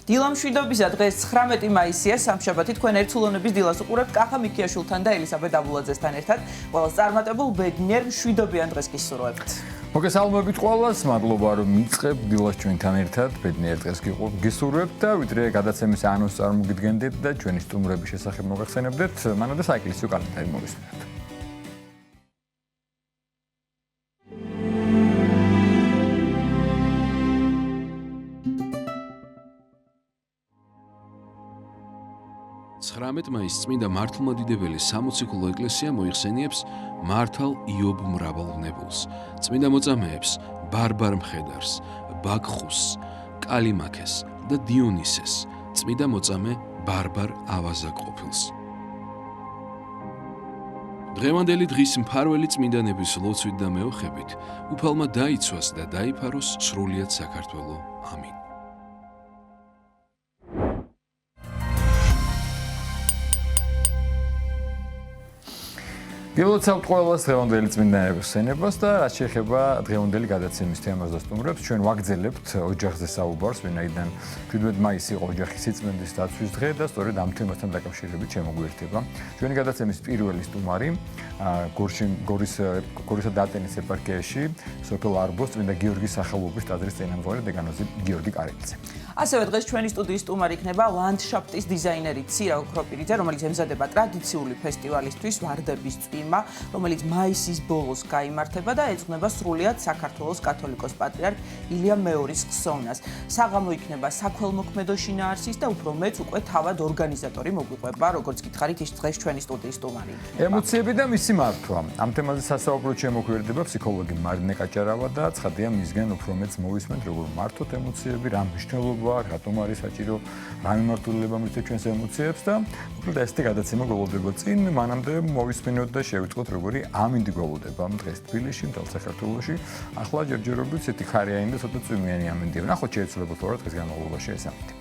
დილა მშვიდობისა დღეს 19 მაისია სამშაბათი თქვენ ერთსულოვნების დილას უყურებთ კახა მიქიაშვილთან და ელისაბედ დაბულაძესთან ერთად. Ყველას წარმატებულ ბედნიერ მშვიდობიან დღეს გისურვებთ. მოგესალმებით ყველას, მადლობა რომ მიწყებთ დილას ჩვენთან ერთად ბედნიერ დღეს გისურვებთ და ვიდრე გადაცემის ანონსს წარმოგიდგენდეთ და ჩვენი სტუმრების შესახებ მოგახსენებდეთ, მანამდე საეკლესიო კალენდარი მოვისმენთ. მაისს წმინდა მართლმადიდებელი სამოციქულო ეკლესია მოიხსენიებს მართალ იობ მრავალნებულს, წმინდა მოწამეებს ბარბარ მხედარს, ბაქხუსს, კალიმაქეს და დიონისეს, წმინდა მოწამე ბარბარ ავაზაკყოფილს. დღევანდელი დღის მფარველი წმინდანების ლოცვით და მეოხებით უფალმა დაიცვას და დაიფაროს სრულიად საქართველო. ამინ. გილოცავთ ყველას დღევანდელი წმინდანების ხსენებას და რაც შეეხება დღევანდელი გადაცემის თემას და სტუმრებს, ჩვენ ვაგრძელებთ ოჯახზე საუბარს, ვინაიდან 17 მაისი იყო ოჯახის სიწმინდის დაცვის დღე და სწორედ ამ თემასთან დაკავშირებით შემოგვიერთება ჩვენი გადაცემის პირველი სტუმარი, გორისა და ატენის ეპარქიაში, სოფელ არბოს წმინდა გიორგის სახელობის ტაძრის წინამძღვარი დეგანოზი გიორგი კარელიძე. ასევე დღეს ჩვენი სტუდიის სტუმარი იქნება ლანდშაფტის დიზაინერი ცირა ოქროპირიძე, რომელიც ემზადება ტრადიციული ფესტივალისთვის ვარდების წვიმა, რომელიც მაისის ბოლოს გაიმართება და ეძღვნება სრულიად საქართველოს კათოლიკოს პატრიარქ ილია მეორის ხსოვნას. საღამო იქნება საქველმოქმედო შინაარსის და უფრო მეც უკვე თავად ორგანიზატორი მოგვიყვება, როგორც გითხარით, ის დღეს ჩვენი სტუდიის სტუმარი იქნება. ემოციები და მისი მართვა. ამ თემაზე სასაუბროდ შემოგვიერთდება ფსიქოლოგი მარინე კაჭარავა და ცხადია მისგან უფრო მეც მოვისმენთ, როგორ მართვათ ემოციები, რა მნიშვნელობა რატომ არის საჭირო რა მიმართულება მისცეთ ჩვენს ემოციებს და უბრალოდ ესეთი გადაცემა გველოდება წინ, მანამდე მოვისმენოთ და შევიტყოთ როგორი ამინდი გველოდება დღეს თბილისში, მთელ საქართველოში. ახლა ჯერჯერობით ესეთი ხარიანი და ცოტა წვიმიანი ამინდია. ნახოთ შეეცვლებათ რა დღეს განმავლობაში ეს ამინდი.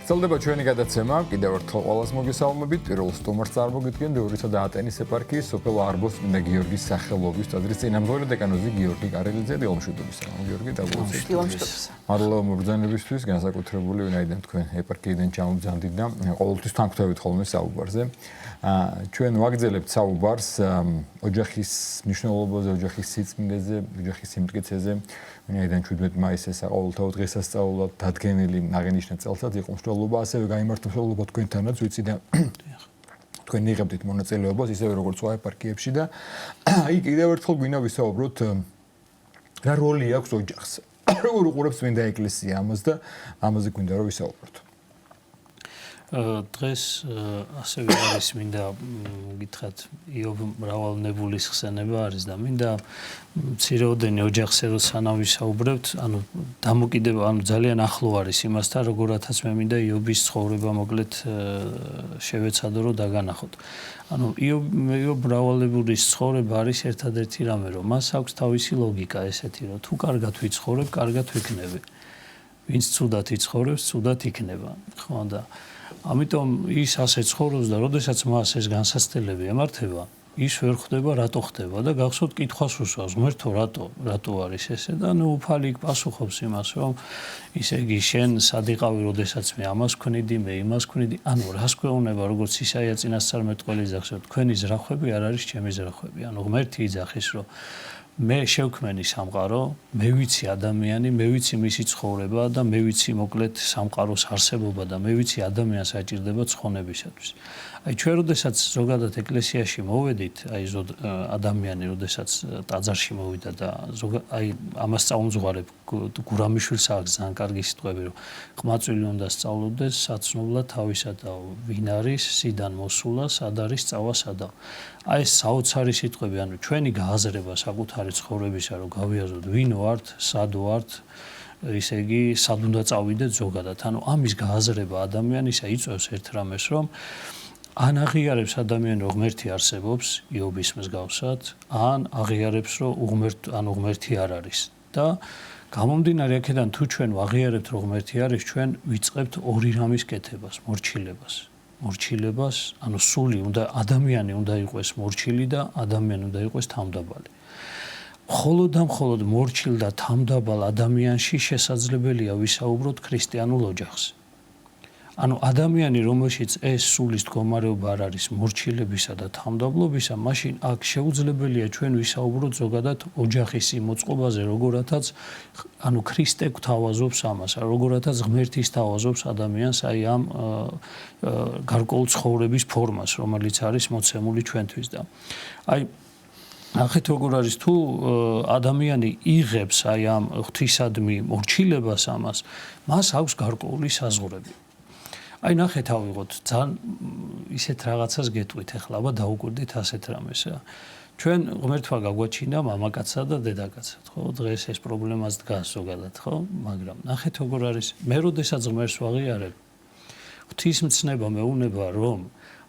გრძელდება ჩვენი გადაცემა, კიდევ ერთხელ ყველას მოგესალმებით. პირველ სტუმარს წარმოგიდგენ დეურისა და ატენის ეპარქიის სოფელ არბოს წმინდა გიორგის სახელობის ტაძრის წინამძღვარი დეკანოზი გიორგი კარელიძე. დილამშვიდობის. გიორგი, დაგუწევთ. დილამშვიდობის. მადლობა მობრძანებისთვის, განსაკუთრებული ვინაიდან თქვენ ეპარქიიდან ჩამოგზავნდით და ყოველთვის თანხმდებით ხოლმე საუბარზე. ჩვენ ვაგრძელებთ საუბარს ოჯახის მნიშვნელობაზე, ოჯახის სიწმინდეზე, ოჯახის სიმტკიცეზე. ვინაიდან 17 მაისს საყოველთაო დღესასწაულად დადგენილი აღენიშნა წელსაც იყო მსვლელობა, ასევე გაიმართა მსვლელობა თქვენთანაც, ვიცი და თქვენ იღებდით მონაწილეობას ისევე როგორც სხვა ეპარქიებში და აი კიდევ ერთხელ გვინდა ვისაუბროთ რა როლი აქვს ოჯახს. როგორ უყურებს წმინდა ეკლესია ამას და ამაზე გვინდა რომ ვისაუბროთ. დღეს ასევე არის მინდა გითხრათ იობ მრავალნებულის ხსენება არის და მინდა მცირეოდენი ოჯახზე რო სანამ ვისაუბრებთ, ანუ დამოკიდება, ანუ ძალიან ახლო არის იმასთან, როგორათაც მე მინდა იობის ცხოვრება მოკლედ შევეცადო რომ დაგანახოთ. ანუ იობ მრავალნებულის ცხოვრება არის ერთადერთი რამე, რომ მას აქვს თავისი ლოგიკა ესეთი, რომ თუ კარგად ვიცხოვრებ, კარგად ვიქნები. ვინც ცუდად იცხოვრებს, ცუდად იქნება. ხო და ამიტომ ის ასე ცხოვრობს და როდესაც მას ეს განსაცდელები ემართება, ის ვერ ხვდება რატო ხდება და გახსოვთ კითხვას უსვავს, ღმერთო რატო არის ესე და ნუ უფალი პასუხობს იმას, რომ ისე იგი შენ სად იყავი, როდესაც მე ამას ვქნიდი, მე იმას ვქნიდი, ანუ რას გვეუბნება, როგორც ისაია წინასწარმეტყველი ზახსოვთ, თქვენი ზრახვები არ არის ჩემი ზრახვები, ანუ ღმერთი იძახის, რომ მე შევქმენი სამყარო, მე ვიცი ადამიანი, მე ვიცი მისი ცხოვრება და მე ვიცი მოკლედ სამყაროს არსებობა და მე ვიცი ადამიანს აჭირდება ცხონებისათვის. აი ჩვენ როდესაც ზოგადად ეკლესიაში მოვედით, აი ადამიანი როდესაც ტაძარში მოვიდა და აი ამას წაუმძღვარებ გურამიშვილს აქვს ძალიან კარგი სიტყვები, რომ ყმაწვილი უნდა სწავლობდეს საცნობლად თავისა და ვინ არის სიდან მოსულა, სად არის წავა სადა. აი ეს საოცარი სიტყვები, ანუ ჩვენი გააზრება საკუთარი ცხოვრებისა, რომ გავიაზროთ ვინ ვართ, სად ვართ, ისე იგი სად უნდა წავიდეთ ზოგადად. ანუ ამის გააზრება ადამიანისა იწვევს ერთ რამეს, რომ ან აღიარებს ადამიანი რომ ღმერთი არსებობს იობის მსგავსად, ან აღიარებს რომ ღმერთი არ არის. და გამომდინარე აქედან თუ ჩვენ ვაღიარებთ რომ ღმერთი არის, ჩვენ ვიწყებთ ორი რამის კეთებას, მორჩილებას, ანუ სული უნდა ადამიანი უნდა იყოს მორჩილი და ადამიანი უნდა იყოს თამდაბალი. მხოლოდ მორჩილ და თამდაბალ ადამიანში შესაძლებელია ვისაუბროთ ქრისტიანულ ოჯახს. ანუ ადამიანი რომელშიც ეს სულის მდგომარეობა არ არის მორჩილებისა და თამდაბლობისა, მაშინ აქ შეუძლებელია ჩვენ ვისაუბროთ ზოგადად ოჯახის მოწყობაზე, როგორათაც ანუ ქრისტე გვთავაზობს ამას, როგორათაც ღმერთი სთავაზობს ადამიანს აი ამ გარკვეულ ცხოვრების ფორმას, რომელიც არის მოცემული ჩვენთვის და აი ახეთ როგორ არის თუ ადამიანი იღებს აი ამ ღვთისადმი მორჩილებას ამას, მას აქვს გარკვეული საზღვრები. აი ნახეთ ავიღოთ ძალიან ისეთ რაღაცას გეტყვით ახლა, აბა დაუკვირდით ასეთ რამეს. ჩვენ ღმერთმა გაგვაჩინა მამაკაცსა და დედაკაცსა, ხო? დღეს ეს პრობლემას დგას ზოგადად, ხო? მაგრამ ნახეთ როგორ არის, მე როდესაც ღმერთს ვაღიარებ, ღვთისმცნება მეუბნება, რომ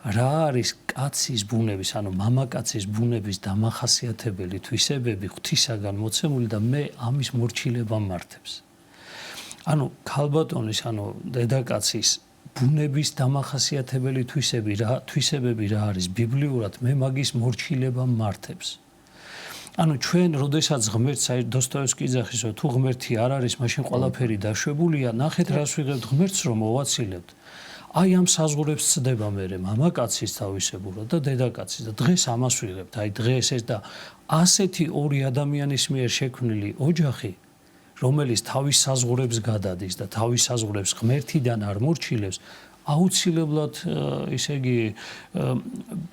რა არის კაცის ბუნების, ანუ მამაკაცის ბუნების დამახასიათებელი თვისებები ღვთისაგან მოცემული და მე ამის მორჩილება მართებს. ანუ ქალბატონის, ანუ დედაკაცის ბუნების დამახასიათებელი თვისებები რა არის ბიბლიურად, მე მაგის მორჩილება მართებს. ანუ ჩვენ როდესაც ღმერთს აი დოსტოევსკი იძახის, რომ თუ ღმერთი არ არის, მაშინ ყველაფერი დაშვებულია, ნახეთ რას ვიღებთ ღმერთს რომ მოვაცილებთ. აი ამ საზღვრებს წდება მერე მამაკაცის თავისებურად და დედაკაცის და დღეს ამას ვიღებთ. აი დღეს ეს და ასეთი ორი ადამიანის მიერ შექმნილი ოჯახი, რომელიც თავის საზღვრებს გადადის და თავის საზღვრებს ღმერთიდან არ მორჩილებს, აუცილებლად ისე იგი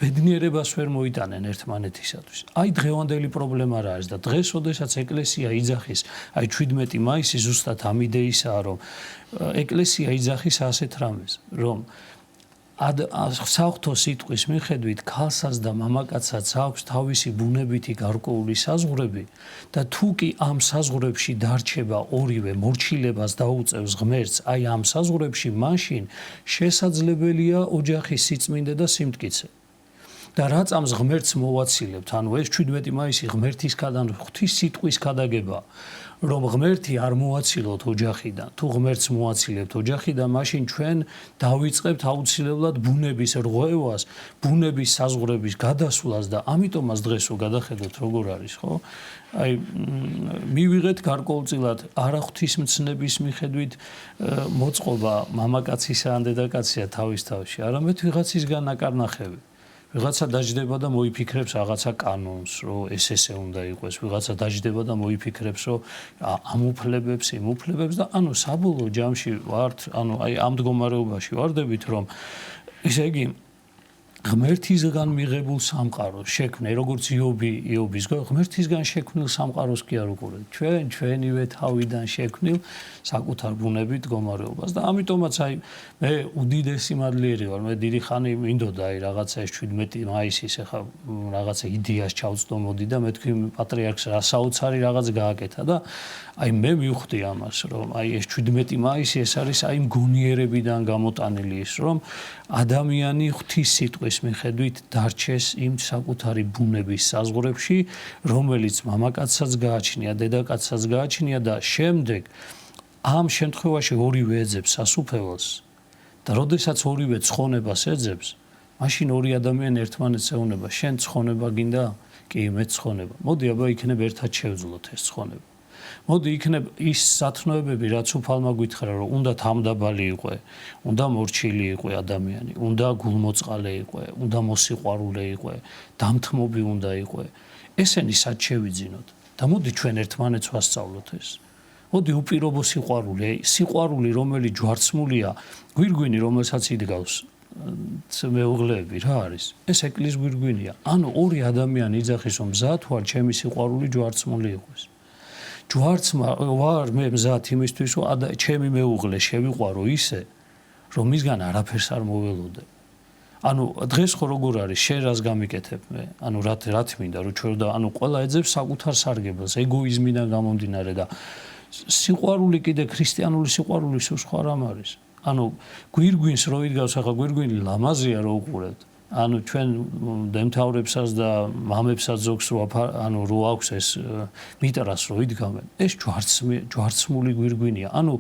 ბედნიერებას ვერ მოიტანენ ერთმანეთისათვის. აი დღევანდელი პრობლემა რა არის და დღეს, როდესაც ეკლესია იძახის, აი 17 მაისი ზუსტად ამ იდეისაა, რომ ეკლესია იძახის ასეთ რამეს, რომ საღვთო სიტყვის მიხედვით ქალსაც და მამაკაცსაც აქვს თავისი ბუნებითი გარკვეული საზღვრები და თუ კი ამ საზღვრებში დარჩება ორივე მორჩილებას დაუწევს ღმერთს, აი ამ საზღვრებში მაშინ შესაძლებელია ოჯახის სიწმინდე და სიმტკიცე. და რა წამს ღმერთს მოვაცილებთ, ანუ ეს 17 მაისი ღმერთის ღვთის სიტყვის ქადაგება, რომ ღმერთი არ მოაცილოთ ოჯახიდან. თუ ღმერთს მოაცილებთ ოჯახიდან, მაშინ ჩვენ დავიწყებთ აუცილებლად ბუნების რღვევას, ბუნების საზღვრების გადასვლას და ამიტომაც დღეს რო გადახედოთ როგორ არის, ხო? აი მივიღეთ გარკვეულწილად არაღვთისმცნების მიხედვით მოწყობა მამაკაცისა ან დედაკაცია თავის თავში, არამედ ვიღაცისგან აკარნახები. ვიღაცა დაждდება და მოიფიქრებს რაღაცა კანონს, რომ ეს უნდა იყოს, ვიღაცა დაждდება და მოიფიქრებს, რომ ამუფლებებს, იმუფლებებს და ანუ საბოლოო ჯამში ვართ, ანუ აი ამ მდგომარეობაში ვარდებით, რომ ესე იგი ღმერთისგან მიღებულ სამყაროს შექმნე, როგორც იობის ღმერთისგან შექმნილ სამყაროს კი არ უყურეთ. ჩვენივე თავიდან შექმნილ საკუთარ ბუნებით მდგომარეობას და ამიტომაც აი მე უდიდესი მადლიერი ვარ, მე დიდი ხანი მინდოდა აი რაღაცა ეს 17 მაისის ახლა რაღაცა იდეას ჩავწდომოდი და მე თქვი პატრიარქს რა საოცარი რაღაც გააკეთა და აი მე მივხვდი ამას, რომ აი ეს 17 მაისი ეს არის აი მგონიერებიდან გამოტანილი ის, რომ ადამიანი ღვთის სიტყვის მიხედვით დარჩეს იმ საკუთარი ბუნების საზღვრებში, რომელიც მამაკაცსაც გააჩნია, დედაკაცსაც გააჩნია და შემდეგ ამ შემთხვევაში ორივე ეძებს სასუფეველს და როდესაც ორივე ცხონებას ეძებს, მაშინ ორი ადამიანი ერთმანეთს ეუბნება, შენ ცხონება გინდა? კი, მე ცხონება. მოდი აბა იქნებ ერთად შევძლოთ ეს ცხონება. მოდი იქნებ ის სათნოებები, რაც უფალმა გითხრა, რომ უნდა თამდაბალი იყვე, უნდა მორჩილი იყვე ადამიანი, უნდა გულმოწყალე იყვე, უნდა მოსიყვარულე იყვე, დამთმობი უნდა იყვე. ესენი სად შევიძინოთ? და მოდი ჩვენ ერთმანეთს ვასწავლოთ ეს. მოდი უპირობო სიყვარული, რომელიც ჯვარცმულია, გვირგვინი, რომელსაც იდგავს მეუღლეები რა არის? ეს ეკლესიის გვირგვინია. ანუ ორი ადამიანი იძახის, რომ მზად ვარ ჩემი სიყვარული ჯვარცმული იყოს. ჯვარცმა ვარ მე მზად იმისთვის, რომ ჩემი მეუღლე შევიყვარო ისე, რომ მისგან არაფერს არ მოველოდე. ანუ დღეს ხო როგორ არის, შენ რას გამიკეთებ მე? ანუ რა თმინდა, რომ ჩვენ და ანუ ყველა ეძებს საკუთარ სარგებელს, ეგოიზმიდან გამომდინარე და სიყვარული კიდე ქრისტიანული სიყვარული სხვა რამ არის. ანუ გვირგვინს რო იდგავს, ახლა გვირგვინი ლამაზია რო უყურებთ. ანუ ჩვენ დემთავრებსაც და მამებსაც ზოგს რო აქვს ეს მიტრას რო იდგამენ, ეს ჯვარცმული გვირგვინია. ანუ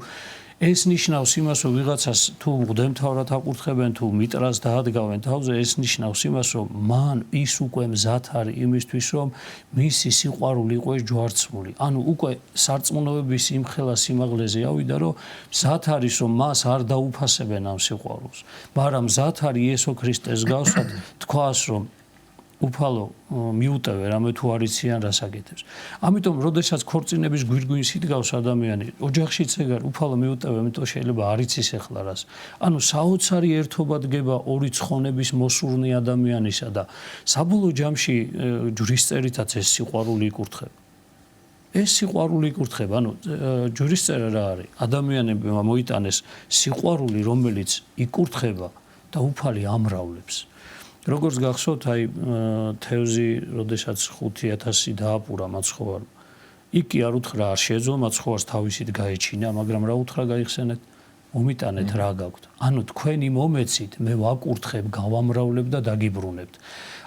ეს ნიშნავს იმას, რომ ვიღაცას თუ მღვდელმთავრად აკურთხებენ, თუ მიტრას დაადგავენ თავზე, ეს ნიშნავს იმას, რომ მან ის უკვე მზად არის იმისთვის, რომ მისი სიყვარული იყოს ჯვარცმული. ანუ უკვე სარწმუნოების იმხელა სიმაღლეზე ავიდა, რომ მზად არის, რომ მას არ დაუფასებენ ამ სიყვარულს. მაგრამ მზად არის იესო ქრისტეს გასვათ თქვას, რომ უფალო მიუტევე რამე თუ არ იციან რას აკეთებს. ამიტომ როდესაც ქორწინების გვირგვინს იდგავს ადამიანი, ოჯახშიც ეგარ უფალო მიუტევე, ამიტომ შეიძლება არ იცის ახლა რას. ანუ საოცარი ერთობა დგება ორი ცხონების მოსურნი ადამიანისა და საბოლოო ჯამში ჯვრისწერითაც ეს სიყვარული იკურთხება. ეს სიყვარული იკურთხება, ანუ ჯვრისწერა რა არის? ადამიანებმა მოიტანეს სიყვარული, რომელიც იკურთხება და უფალი ამრავლებს. როგორც გახსოვთ, აი თევზი, როდესაც 5000 დააპურა მაცხოვარმა. იქ კი არ უთხრა არ შეეძლო მაცხოვარს თავისით გაეჩინა, მაგრამ რა უთხრა გაიხსენეთ? მომიტანეთ რა გაქვთ. ანუ თქვენი მომეცით მე ვაკურთხებ, გავამრავლებ და დაგიბრუნებთ.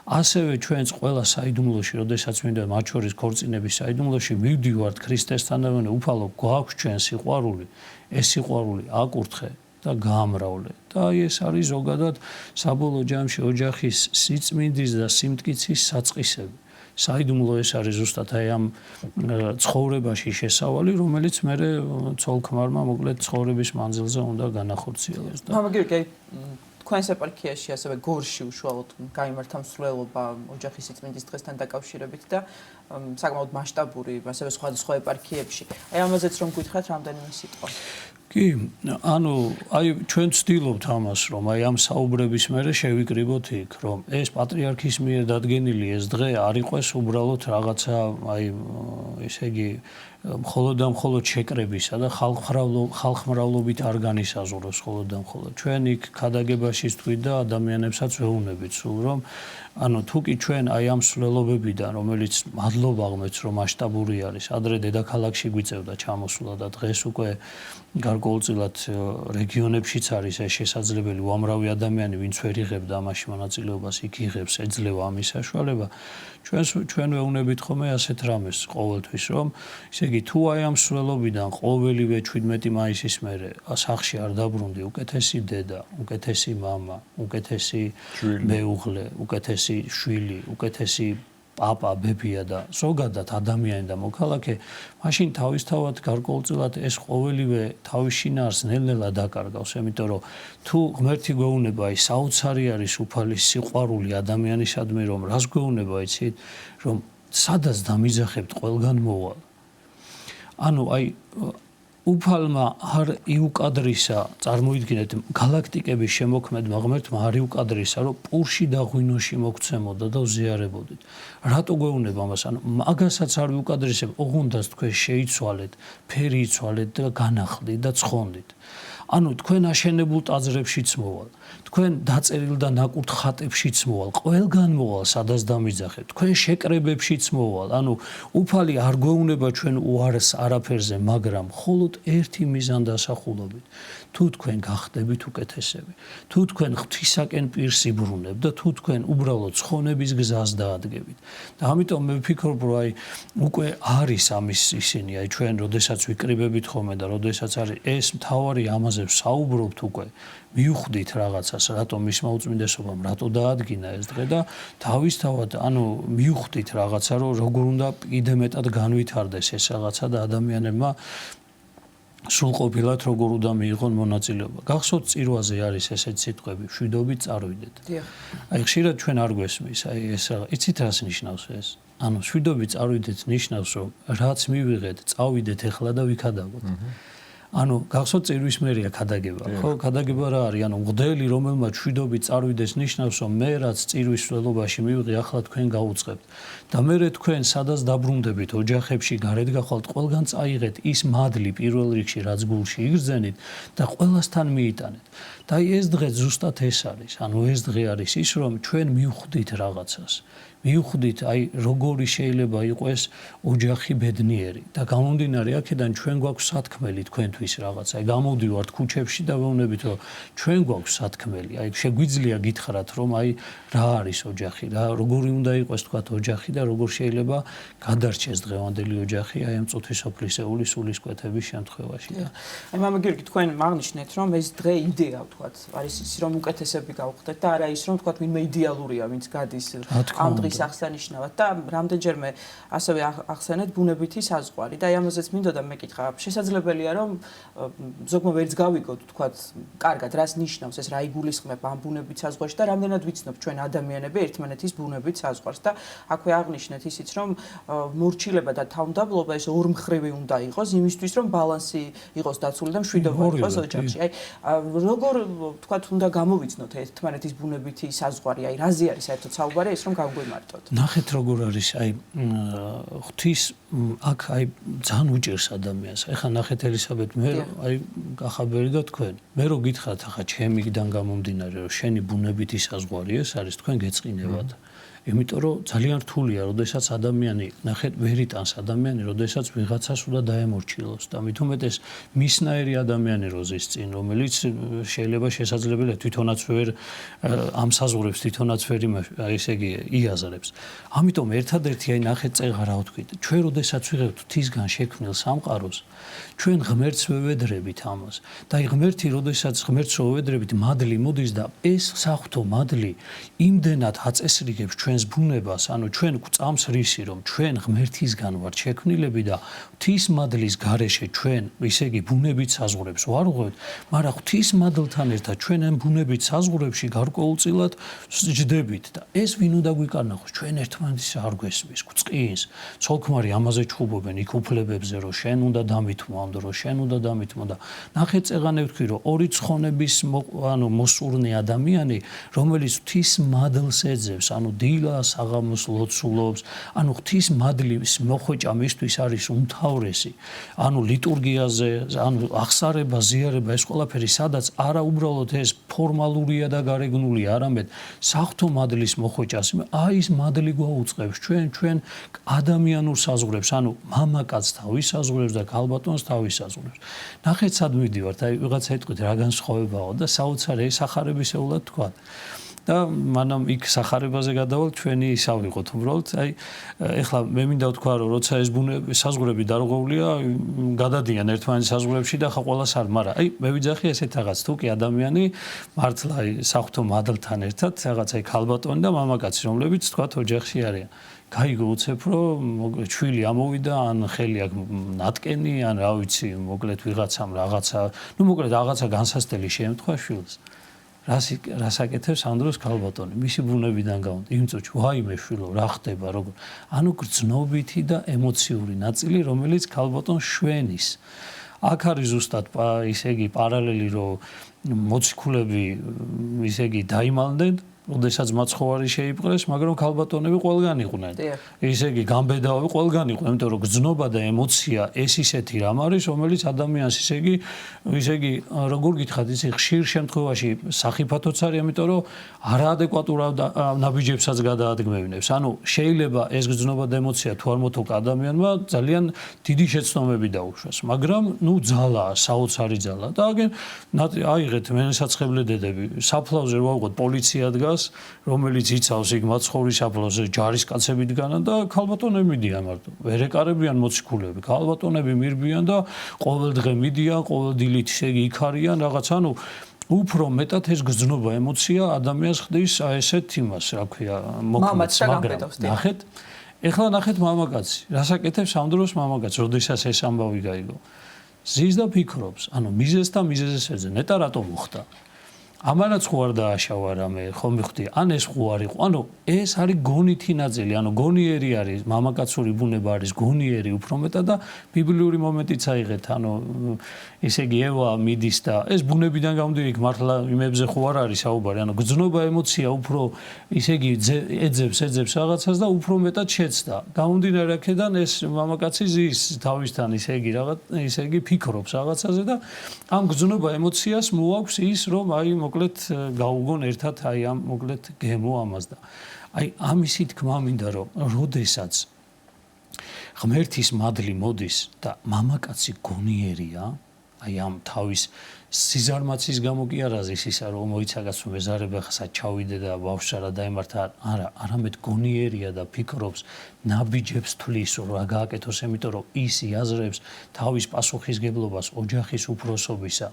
ასევე ჩვენს ყველა საიდუმლოში, როდესაც მინდა მათ შორის ქორწინების საიდუმლოში მივდივართ ქრისტესთანავე, უფალო გვაქვს ჩვენ სიყვარული, ეს სიყვარული აკურთხე და გაამრავლე. და ეს არის ზოგადად საბოლოო ჯამში ოჯახის სიწმინდის და სიმტკიცის საწყისები. საიდუმლო ეს არის ზუსტად აი ამ ცხოვრებაში შესავალი, რომელიც მე ცოლ-ქმარმა მოკლედ ცხოვრების მანძილზე უნდა განახორციელოს. მამა გიორგი, თქვენს ეპარქიაში ასევე გორში უშუალოდ გაიმართა მსვლელობა ოჯახის სიწმინდის დღესთან დაკავშირებით და საკმაოდ მასშტაბური, ასევე სხვადასხვა ეპარქიებში. აი ამაზეც რომ გითხრათ რამდენიმე სიტყვა. კი, ანუ აი ჩვენ ვცდილობთ ამას, რომ აი ამ საუბრების მერე შევიკრიბოთ იქ, რომ ეს პატრიარქის მიერ დადგენილი ეს დღე არ იყოს უბრალოდ რაღაცა აი ესე იგი მხოლოდ და მხოლოდ შეკრებისა და ხალხმრავლობით არ განისაზღვროს მხოლოდ და მხოლოდ. ჩვენ იქ ქადაგებაში ვთქვით და ადამიანებსაც ვეუბნებით სულ რომ ანუ თუ კი ჩვენ აი ამ სვლელობებიდან, რომელიც მადლობა ღმერთს რომ მასშტაბური არის, ადრე დედაქალაქში გვიწევდა ჩამოსვლა და დღეს უკვე გარკვეულწილად რეგიონებშიც არის ეს შესაძლებელი უამრავი ადამიანი, ვინც ვერ იღებდა ამაში მონაწილეობას, იქ იღებს, ეძლევა ამის საშუალება. ჩვენ ვეუბნებით ხოლმე ასეთ რამეს ყოველთვის, რომ ისე იგი იგი თუ აი ამ სვლელობიდან ყოველივე 17 მაისის მერე სახში არ დაბრუნდი უკეთესი დედა, უკეთესი მამა, უკეთესი მეუღლე, უკეთესი შვილი, უკეთესი პაპა, ბებია და ზოგადად ადამიანი და მოქალაქე, მაშინ თავისთავად გარკვეულწილად ეს ყოველივე თავის შინაარს ნელ-ნელა დაკარგავს, იმიტომ რომ თუ ღმერთი გვეუბნება აი საოცარი არის უფალი სიყვარული ადამიანისადმი, რომ რას გვეუბნება იცით, რომ სადაც დამიძახებთ ყველგან მოვალ. ანუ აი უფალმა არ იუკადრისა, წარმოიდგინეთ, გალაქტიკების შემოქმედმა ღმერთმა არ იუკადრისა, რომ პურში და ღვინოში მოგცემოდა და ვზიარებოდით. რატო გვეუბნება მას? ანუ მაგასაც არ იუკადრისებ, ოღონდაც თქვენ შეიცვალეთ, ფერი იცვალეთ და განახლდით და ცხონდით. ანუ თქვენ აშენებულ ტაძრებშიც მოვალ, თქვენ დაწერილ და ნაკურთხ ხატებშიც მოვალ, ყველგან მოვალ, სადაც დამიძახეთ, თქვენ შეკრებებშიც მოვალ. ანუ უფალი არ გვეუბნება ჩვენ უარეს არაფერზე, მაგრამ მხოლოდ ერთი მიზანდასახულობით. თუ თქვენ გახდებით უკეთესები, თუ თქვენ ღვთისაკენ პირს იბრუნებთ და თუ თქვენ უბრალოდ ცხონების გზას დაადგებით. და ამიტომ მე ვფიქრობ, რომ აი უკვე არის ამის ისინი, აი ჩვენ როდესაც ვიკრიბებით ხოლმე და როდესაც არის ეს მთავარი ამაზე საუბრობთ უკვე, მივხვდით რაღაცას, რატომ მისმა უწმინდესობამ, რატო დაადგინა ეს დღე და თავისთავად, ანუ მივხვდით რაღაცა, რომ როგორ უნდა კიდე მეტად განვითარდეს ეს რაღაცა და ადამიანებმა სრულყოფილად როგორ უნდა მიიღონ მონაწილეობა. გახსოვთ წირვაზე არის ესეთი სიტყვები, შვიდობით წარვიდეთ. აი ხშირად ჩვენ არ გვესმის, აი ეს იცით რას ნიშნავს ეს? ანუ შვიდობით წარვიდეთ ნიშნავს, რომ რაც მივიღეთ, წავიდეთ ეხლა და ვიქადაგოთ. ანუ გახსოვთ წირვის მერია ქადაგება, ხო? ქადაგება რა არის? ანუ მღვდელი, რომელმაც შვიდობით წარვიდეს ნიშნავს, რომ მე რაც წირვის სვლელობაში მივიღე, ახლა თქვენ გაუწყებთ. და მე თქვენ სადაც დაბრუნდებით ოჯახებში, გარეთ გახვალთ, ყველგან წაიღეთ ის მადლი პირველ რიგში, რაც გულში იგრძენით და ყველასთან მიიტანეთ. და აი ეს დღე ზუსტად ეს არის. ანუ ეს დღე არის ის, რომ ჩვენ მივხვდით რაღაცას. მივხვდით, აი როგორი შეიძლება იყოს ოჯახი ბედნიერი და გამომდინარე აქედან ჩვენ გვაქვს სათქმელი თქვენთვის რაღაც. აი გამოვდივართ ქუჩებში და ვეუბნებით, რომ ჩვენ გვაქვს სათქმელი. აი შეგვიძლია გითხრათ, რომ აი რა არის ოჯახი, რა როგორი უნდა იყოს თქვათ ოჯახი და როგორ შეიძლება გადარჩეს დღევანდელი ოჯახი აი ამ წუთისოფლისეული სულისკვეთების შემთხვევაში. აი მამა გიორგი, თქვენ აღნიშნეთ, რომ ეს დღე იდეა თქვათ, არის ის რომ უკეთესები გავხდეთ და არა ის რომ თქვათ ვინმე იდეალურია, ვინც გადის ამ დღის აღსანიშნავად და რამდენჯერმე ასევე ახსენეთ ბუნებითი საზღვარი და აი ამაზეც მინდოდა მეკითხა, შესაძლებელია რომ ზოგმა ვერც გავიგოთ თქვათ კარგად რას ნიშნავს ეს რა იგულისხმება ამ ბუნებით საზღვარში და რამდენად ვიცნობ ჩვენ ადამიანები ერთმანეთის ბუნებით საზღვარს და აქვე აღნიშნეთ ისიც რომ მორჩილება და თავმდაბლობა ეს ორმხრივი უნდა იყოს იმისთვის რომ ბალანსი იყოს დაცული და მშვიდობა იყოს ოჯახში. აი როგორ თქვათ უნდა გამოვიცნოთ ერთმანეთის ბუნებითი საზღვარი, აი რაზე არის საერთოდ საუბარი ეს რომ გავგვემართოთ. ნახეთ როგორ არის, აი ღვთის აქ აი ძალიან უჭერს ადამიანს. ეხლა ნახეთ ელისაბედ, მე აი გახაბერი და თქვენ. მე რო გითხრათ ახლა ჩემიდან გამომდინარე, რომ შენი ბუნებითი საზღვარი ეს არის, თქვენ გეწყინებათ. იმიტომ რომ ძალიან რთულია, როდესაც ადამიანი, ნახეთ, ვერ იტანს ადამიანი, როდესაც ვიღაცას უნდა დაემორჩილოს და მით უმეტეს მისნაირი ადამიანი როზის წინ, რომელიც შეიძლება შესაძლებელია თვითონაც ვერ ამ საზღვრებს თვითონაც ვერ ესე იგი იაზრებს. ამიტომ ერთადერთი აი ნახეთ წეღა რა ვთქვით, ჩვენ როდესაც ვიღებთ ღვთისგან შექმნილ სამყაროს, ჩვენ ღმერთს ვევედრებით ამას. და აი ღმერთი, როდესაც ღმერთს ვევედრებით, მადლი მოდის და ეს საღვთო მადლი იმდენად აწესრიგებს ჩვენს ბუნებას, ანუ ჩვენ გვწამს რისი, რომ ჩვენ ღმერთისგან ვართ შექმნილები და ღვთის მადლის გარეშე ჩვენ, ისე იგი ბუნებით საზღვრებს ვარ ვღვევთ, მაგრამ ღვთის მადლთან ერთად ჩვენ ამ ბუნებით საზღვრებში გარკვეულწილად ჯდებით და ეს ვინ უნდა გვიკარნახოს? ჩვენ ერთმანეთს არ გვესმის, გვწყინს, ცოლ-ქმარი ამაზე ჩხუბობენ იქ უფლებებზე, რომ შენ უნდა დამithმო ამ დრო, შენ უნდა დამithმო და ნახეთ წეღანე ვთქვი, რომ ორი ცხონების ანუ მოსურნე ადამიანი, რომელიც ღვთის მადლს ეძებს, ანუ დილას აღამოს ლოცულობს, ანუ ღვთის მადლის მოხვეჭა მისთვის არის უმთავრესი. ანუ ლიტურგიაზე, ანუ აღსარება, ზიარება, ეს ყველაფერი სადაც არა უბრალოდ ეს ფორმალურია და გარეგნულია, არამედ საღვთო მადლის მოხვეჭას, აი ეს მადლი გვაუწყებს ჩვენ ადამიანურ საზღვრებს, ანუ მამაკაც თავის საზღვრებს და ქალბატონს თავის საზღვრებს. ნახეთ სად მივდივართ, აი ვიღაცა იტყვით რა განსხვავებაა და საოცარი ეს ახარებისეულად თქვა. და მანამ იქ სახარებაზე გადავალ ჩვენი ისა ვიყოთ უბრალოდ აი ეხლა მე მინდა ვთქვა რომ როცა ეს საზღვრები დარღვეულია გადადიან ერთმანეთის საზღვრებში და ხა ყველას არ მაგრამ აი მე ვიძახი ესეთ რაღაც თუ კი ადამიანი მართლა აი საღვთო მადლთან ერთად რაღაც აი ქალბატონი და მამაკაცი რომლებიც თქვა ოჯახში არიან გაიგო უცებ რომ ჩვილი ამოვიდა ან ხელი აქ ნატკენი ან რა ვიცი მოკლედ ვიღაცამ რაღაცა ნუ მოკლედ რაღაცა განსასწრელი შეემთხვა შვილს რას აკეთებს ანდროს ქალბატონი მისი ბუნებიდან გამომდინარე იმ წუთში ვაიმე შვილო რა ხდება როგორ ანუ გრძნობითი და ემოციური ნაწილი რომელიც ქალბატონს შვენის აქ არის ზუსტად ისე იგი პარალელი რომ მოციქულები ისე იგი დაიმალდნენ ოდესაც მაცხოვარი შეიპყრეს, მაგრამ ქალბატონები ყველგან იყვნენ. ისე იგი გამბედაოები ყველგან იყვნენ, იმიტომ რომ გრძნობა და ემოცია ეს ისეთი რამ არის, რომელიც ადამიანს ისე იგი როგორ გითხრათ, ისე ხშირ შემთხვევაში სახიფათოც არის, იმიტომ რომ არაადეკვატურ ნაბიჯებსაც გადაადგმევინებს. ანუ შეიძლება ეს გრძნობა და ემოცია თუ არ მოთხოვ ადამიანმა ძალიან დიდი შეცდომები დაუშვას, მაგრამ ნუ ძალაა, საოცარი ძალა. და აგენ აიღეთ მენსაცხებლე დედები, საფლავზე რო ავიღოთ პოლიცია დგას რომელიც იცავს იქ მაცხოვრის საფლავზე ჯარისკაცები დგანან და ქალბატონები მიდიან მარტო. ვერ ეკარებიან მოციქულები. ქალბატონები მირბიან და ყოველ დღე მიდიან, ყოველ დილით ისე იქ არიან რაღაც ანუ უფრო მეტად ეს გრძნობა ემოცია ადამიანს ხდის აი ესეთ იმას რა ქვია მოქმედს მაგრამ ნახეთ ეხლა ნახეთ მამაკაცი რას აკეთებს ამ დროს მამაკაცი როდესაც ეს ამბავი გაიგო ზის და ფიქრობს ანუ მიზეს და მიზეზეს ეძე ნეტა რატო მოხდა ამანაც ხო არ დააშავა რამე ხო მიხდი ან ეს ხო არ იყო ანუ ეს არის გონითი ნაწილი ანუ გონიერი არის მამაკაცური ბუნება არის გონიერი უფრო მეტად და ბიბლიური მომენტიც აიღეთ ანუ ესე იგი ევა მიდის და ეს ბუნებიდან გამომდინარე იქ მართლა იმებზე ხო არ არის საუბარი ანუ გრძნობა ემოცია უფრო ესე იგი ეძებს რაღაცას და უფრო მეტად შეცდა გამომდინარე აქედან ეს მამაკაცი ზის თავისთან ისე იგი რაღაც ისე იგი ფიქრობს რაღაცაზე და ამ გრძნობა ემოციას მოაქვს ის რომ აი მოკლედ გაუგონ ერთად აი ამ მოკლედ გემო ამას და აი ამისი თქმა მინდა რომ როდესაც ღმერთის მადლი მოდის და მამაკაცი გონიერია აი ამ თავის სიზარმაცის გამო კი არა ზის ისა რომ მოიცაგას რომ ეზარება ხსა ჩავიდე და ბავშვს რა დაემართა არა არამედ გონიერია და ფიქრობს ნაბიჯებს თulis რომ რა გააკეთოს იმიტომ რომ ის იაზრებს თავის პასუხისგებლობას ოჯახის უფროსობისა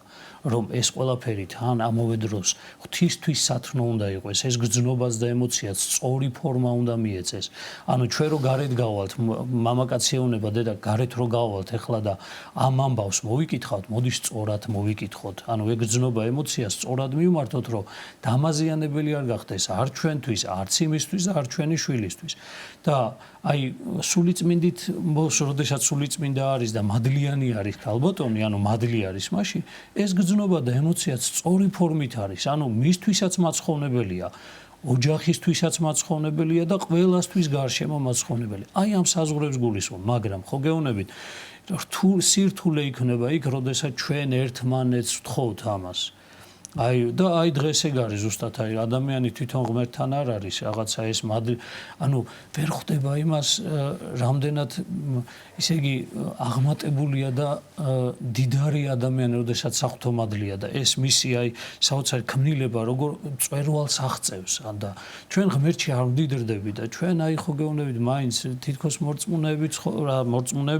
რომ ეს ყველაფერი თან ამავე დროს ღვთისთვის სათნო უნდა იყოს ეს გრძნობაც და ემოციაც სწორი ფორმა უნდა მიეცეს ანუ ჩვენ რო გარეთ გავალთ მამაკაცი ეუნება დედა გარეთ რო გავალთ ეხლა და ამ ამბავს მოვიკითხავთ მოდი სწორად მოვიკითხოთ ანუ ეგ გრძნობა ემოცია სწორად მივმართოთ რომ დამაზიანებელი არ გახდეს არ ჩვენთვის არც იმისთვის და არ ჩვენი შვილისთვის და აი სულიწმინდით როდესაც სულიწმინდა არის და მადლიანი არის ქალბატონი ანუ მადლი არის მასში ეს გრძნობა და ემოციაც სწორი ფორმით არის ანუ მისთვისაც მაცხოვნებელია ოჯახისთვისაც მაცხოვნებელია და ყველასთვის გარშემო მაცხოვნებელი აი ამ საზღვრებს გულისხმობ მაგრამ ხო გეუბნებით რთულ სირთულე იქნება იქ როდესაც ჩვენ ერთმანეთს ვთხოვთ ამას აი და აი დღეს ეგ არის ზუსტად აი ადამიანი თვითონ ღმერთთან არ არის რაღაცა ეს ანუ ვერ ხვდება იმას რამდენად ისე იგი აღმატებულია და დიდარი ადამიანი როდესაც საღვთო მადლია და ეს მისი აი საოცარი ქმნილება როგორ წვერვალს აღწევს და ჩვენ ღმერთში არ ვდიდრდები და ჩვენ აი ხო გეუბნებით მაინც თითქოს მორწმუნეები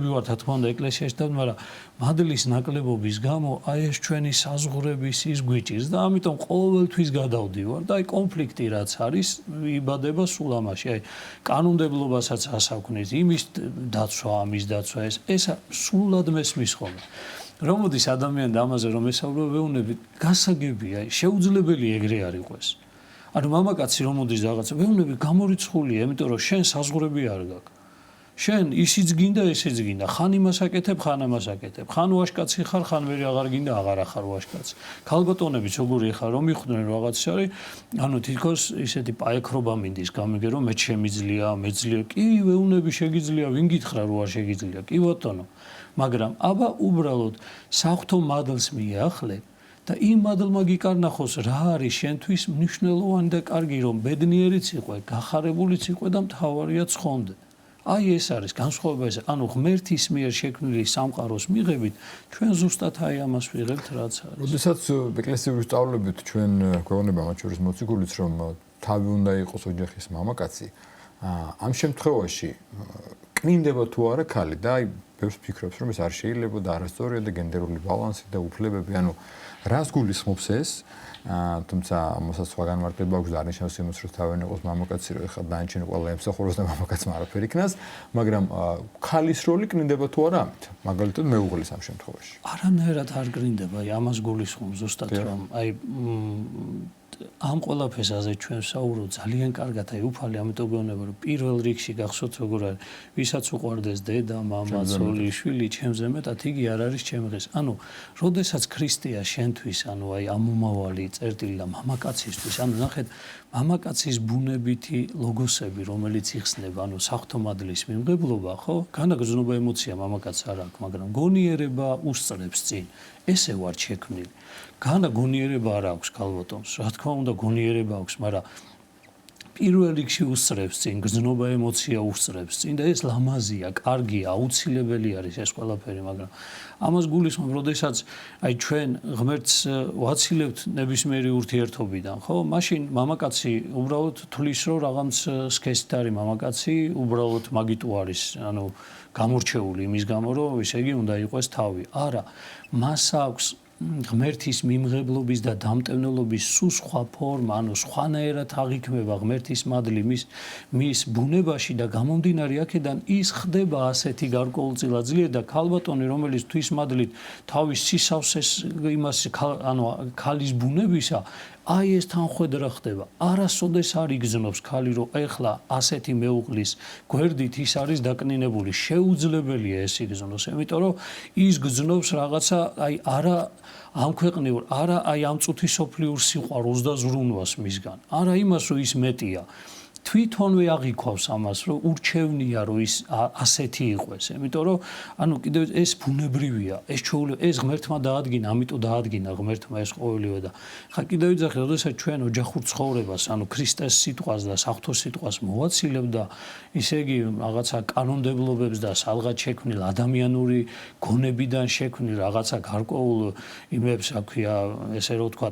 ვართ რა თქმა უნდა ეკლესიაში და მაგრამ მადლის ნაკლებობის გამო აი ეს ჩვენი საზღვრების ის გვიჭირს და ამიტომ ყოველთვის გადავდივარ და აი კონფლიქტი რაც არის იბადება სულ ამაში აი კანონმდებლობასაც ასაქმნის იმის დაცვა ამის დაცვა ეს სულად მესმის ხოლმე რომ მოდის ადამიანი ამაზე რომ ესაუბრება ვეუბნები გასაგებია შეუძლებელი ეგრე არ იყოს ანუ მამაკაცი რომ მოდის რაღაცა ვეუბნები გამორიცხულია იმიტომ რომ შენ საზღვრები არ გაქვს შენ ისიც გინდა ესეც გინდა ხან იმას აკეთებ ხან ამას აკეთებ ხან ვაშკაცი ხარ ხან ვერ აღარ გინდა აღარ ახარ ვაშკაცი ქალბატონებიც როგორი ხარ რომ მიხვდნენ რაღაც არის ანუ თითქოს ისეთი პაექრობა მინდის გამიგე რომ მე შემიძლია მეძლია კი ვეუბნები შეგიძლია ვინ გითხრა რო არ შეგიძლია კი ბატონო მაგრამ აბა უბრალოდ საღვთო მადლს მიახლე და იმ მადლმა გიკარნახოს რა არის შენთვის მნიშვნელოვანი და კარგი რომ ბედნიერიც იყო გახარებულიც იყო და მთავარია ცხონდე აი ეს არის განსხვავება ეს. ანუ ღმერთის მიერ შექმნილი სამყაროს მიღებით ჩვენ ზუსტად აი ამას ვიღებთ რაც არის. როდესაც ეკლესიური სწავლებით ჩვენ გვეუბნება მათ შორის მოციქულიც რომ თავი უნდა იყოს ოჯახის მამაკაცი, ამ შემთხვევაში კნინდება თუ არა ქალი და აი ბევრს ფიქრობს რომ ეს არ შეიძლება და არასწორია და გენდერული ბალანსი და უფლებები, ანუ რას გულისხმობს ეს? თუმცა მოსაც სხვა განმარტება აქვს და არ ნიშნავს იმას რომ თავი უნდა იყოს მამაკაცი, რომ ეხლა დაანჩენ ყველა ემსახუროს და მამაკაცმა არაფერი იქნას, მაგრამ ქალის როლი კნინდება თუ არა ამით? მაგალითად მეუღლის ამ შემთხვევაში. არანაირად არ კნინდება, აი ამას გულისხმობს ზუსტად რომ აი ამ ყველაფერსაზე ჩვენ საუბრობ ძალიან კარგად, აი უფალი ამიტომ გეუბნება რომ პირველ რიგში გახსოვთ როგორ არის, ვისაც უყვარდეს დედა, მამა, ცოლი, შვილი, ჩემზე მეტად იგი არ არის ჩემი ღირს. ანუ, როდესაც ქრისტეა შენთვის, ანუ აი ამომავალი წერტილი და მამაკაცისთვის, ანუ ნახეთ, მამაკაცის ბუნებითი ლოგოსები, რომელიც იხსნება, ანუ საფრთხომადლის მიმღებლობა, ხო? განაგრძნობა ემოცია მამაკაცს არ აქვს, მაგრამ გონიერება უსწრებს წინ. ესე ვარ შექმნილი. განაგონიერება არ აქვს ქალბატონს. რა თქმა უნდა, გონიერება აქვს, მაგრამ პირველ რიგში უსწრებს წინ, გრძნობა ემოცია უსწრებს წინ და ეს ლამაზია, კარგია, აუცილებელი არის ეს ყველაფერი, მაგრამ ამას გულისხმობ, როდესაც აი ჩვენ ღმერთს ვაცილებთ ნებისმიერი ურთიერთობიდან, ხო? მაშინ მამაკაცი უბრალოდ თulis რომ რაღაც სქესით არის მამაკაცი, უბრალოდ მაგით არის, ანუ გამორჩეული იმის გამო, რომ ესე იგი უნდა იყოს თავი. არა, მას აქვს ღმერთის მიმღებლობის და დამტევნელობის სულ სხვა ფორმა, ანუ სხვანაირად აღიქმება ღმერთის მადლი მის ბუნებაში და გამომდინარე აქედან ის ხდება ასეთი გარკვეულწილად ძლიერ და ქალბატონი, რომელიც თვის მადლით თავის სისავსეს იმას ანუ ქალის ბუნებისა აი ეს თანხვედრა ხდება. არასოდეს არ იგზნობს ქალი, რომ ეხლა ასეთი მეუღლის გვერდით ის არის დაკნინებული. შეუძლებელია ეს იგზნოს, იმიტომ რომ ის გზნობს რაღაცა აი არა ამ ქვეყნიურ, არა აი ამ წუთისოფლიურ სიყვარულს და ზრუნვას მისგან. არა იმას, რომ ის მეტია. თვითონვე აღიქვავს ამას, რომ ურჩევნია, რომ ის ასეთი იყოს. იმიტომ რომ ანუ კიდევ ეს ბუნებრივია, ეს ჩვეულებრივია, ეს ღმერთმა დაადგინა, ამიტომ დაადგინა ღმერთმა ეს ყოველივე და ხა კიდევ ვიძახე, როდესაც ჩვენ ოჯახურ ცხოვრებას, ანუ ქრისტეს სიტყვას და საღვთო სიტყვას მოვაცილებთ და ისე იგი რაღაცა კანონმდებლობებს და სადღაც შექმნილ ადამიანური გონებიდან შექმნილ რაღაცა გარკვეულ იმებს, რა ქვია, ესე რომ ვთქვა,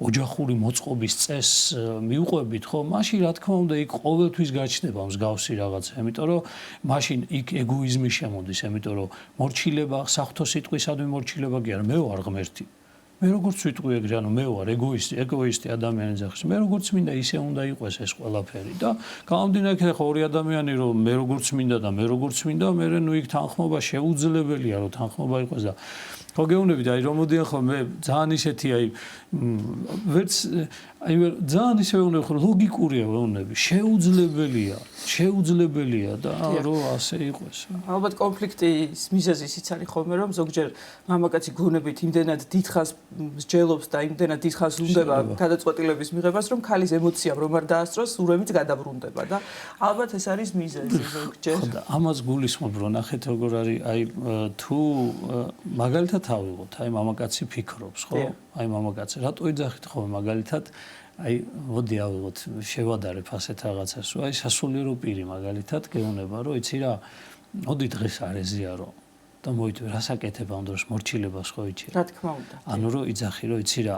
ოჯახური მოწყობის წესს მიუყვებით, ხო, მაშინ რა თქმა უნდა იქ ყოველთვის გაჩნდება მსგავსი რაღაცა, იმიტომ რომ მაშინ იქ ეგოიზმი შემოდის, იმიტომ რომ მორჩილება, საღვთო სიტყვისადმი მორჩილება კი არა, მე ვარ ღმერთი. მე როგორც ვიტყვი ეგრე, ანუ მე ვარ ეგოისტი ადამიანი ძახის. მე როგორც მინდა ისე უნდა იყოს ეს ყველაფერი და გამომდინარე ხო ორი ადამიანი რომ მე როგორც მინდა და მე როგორც მინდა, მე ნუ იქ თანხმობა შეუძლებელია რომ თანხმობა იყოს და ხო გეუბნებით, აი რომ მოდიან ხო მე ძალიან ისეთი აი ვერც აი ძალიან ისე ვეუბნები ხო ლოგიკურია ვეუბნები, შეუძლებელია და რომ ასე იყოს. ალბათ კონფლიქტის მიზეზი ისიც არის ხოლმე რომ ზოგჯერ მამაკაცი გონებით იმდენად დიდხანს მსჯელობს და იმდენად დიდხანს უნდება გადაწყვეტილების მიღებას, რომ ქალის ემოციამ რომ არ დაასწროს, ურემიც გადაბრუნდება და ალბათ ეს არის მიზეზი ზოგჯერ. ხო და ამას გულისხმობ რომ ნახეთ როგორ არის აი თუ მაგალითად ავიღოთ, აი მამაკაცი ფიქრობს, ხო? აი მამაკაცი, რატო იძახით ხოლმე მაგალითად აი მოდი ავიღოთ, შევადარებ ასეთ რაღაცას, რომ აი სასულიერო პირი მაგალითად გეუბნება, რომ იცი რა, მოდი დღეს არ ეზიარო და მოიტყვი, რასაკეთებ ამ დროს მორჩილებას ხო იცი? რა თქმა უნდა. ანუ რომ იძახი, რომ იცი რა,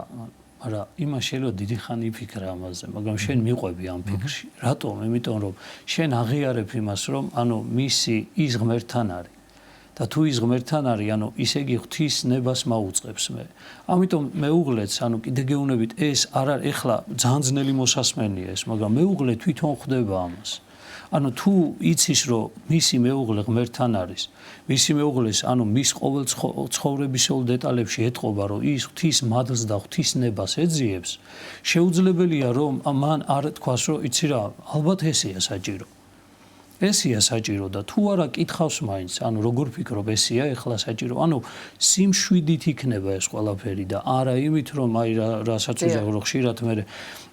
მაგრამ იმას შეიძლება დიდი ხანი იფიქრა ამაზე, მაგრამ შენ მიყვები ამ ფიქრში. რატომ? იმიტომ რომ შენ აღიარებ იმას, რომ ანუ მისი ის ღმერთთან არის. და თუ ის ღმერთთან არის, ანუ ისე იგი ღვთის ნებას მაუწყებს მე. ამიტომ მეუღლეც, ანუ კიდე გეუბნებით, ეს არ არის ეხლა ძალიან ძნელი მოსასმენია ეს, მაგრამ მეუღლე თვითონ ხვდება ამას. ანუ თუ იცის, რომ მისი მეუღლე ღმერთთან არის, მისი მეუღლეს, ანუ მის ყოველ ცხოვრებისეულ დეტალებში ეტყობა, რომ ის ღვთის მადლს და ღვთის ნებას ეძიებს, შეუძლებელია, რომ მან არ თქვას, რომ იცი რა, ალბათ ესეა საჭირო. ესია საჭირო და თუ არა კითხავს მაინც, ანუ როგორ ფიქრობ ესია ეხლა საჭირო, ანუ სიმშვიდით იქნება ეს ყველაფერი და არა იმით რომ აი რასაც ვიზავრო ხშირად მე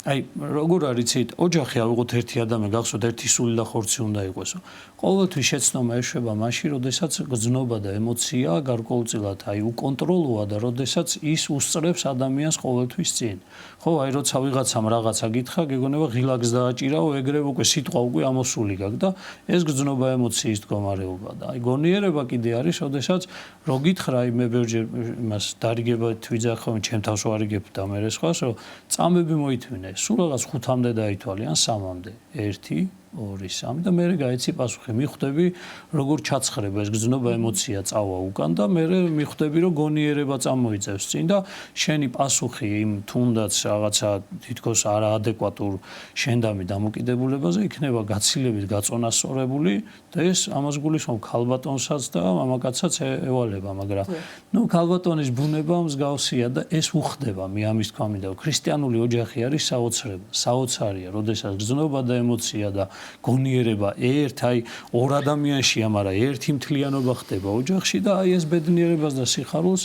აი როგორ არიცით ოჯახი ავიღოთ ერთი ადამიანი გახსოვთ ერთი სული და ხორცი უნდა იყოსო ყოველთვის შეცნობა ეშვება მაშინ როდესაც გრძნობა და ემოცია გარკვეულწილად აი უკონტროლოა და როდესაც ის უსწრებს ადამიანს ყოველთვის წინ ხო აი როცა ვიღაცამ რაღაცა გითხრა გეგონება ღილაკს დააჭირაო ეგრევე უკვე სიტყვა უკვე ამოსული გაქვს და ეს გრძნობა ემოციის მდგომარეობა და აი გონიერება კიდე არის როდესაც რო გითხრა აი მე ბევრჯერ იმას დარიგებად ვიძახო ჩემ თავს ვარიგებ და მე სხვას რომ წამები მოითმინე სულ რაღაც 5-მდე დაითვალე ან 3-მდე 1 2 3 და მე გაიცი პასუხი მიხვდები როგორ ჩაცხრება ეს გრძნობა ემოცია წავა უკან და მე მიხვდები რომ გონიერება წამოიწევს წინ და შენი პასუხი იმ თუნდაც რაღაცა თითქოს არაადეკვატურ შენდამი დამოკიდებულებაზე იქნება გაცილებით გაწონასწორებული და ეს ამას გულისხმობ ქალბატონსაც და მამაკაცსაც ევალება მაგრამ ნუ ქალბატონის ბუნება მსგავსია და ეს უხდება მე ამის თქვა მინდა ქრისტიანული ოჯახი არის საოცარია როდესაც გრძნობა და ემოცია და გონიერება აი ორ ადამიანშია, მაგრამ ერთი მთლიანობა ხდება ოჯახში და აი ეს ბედნიერებას და სიხარულს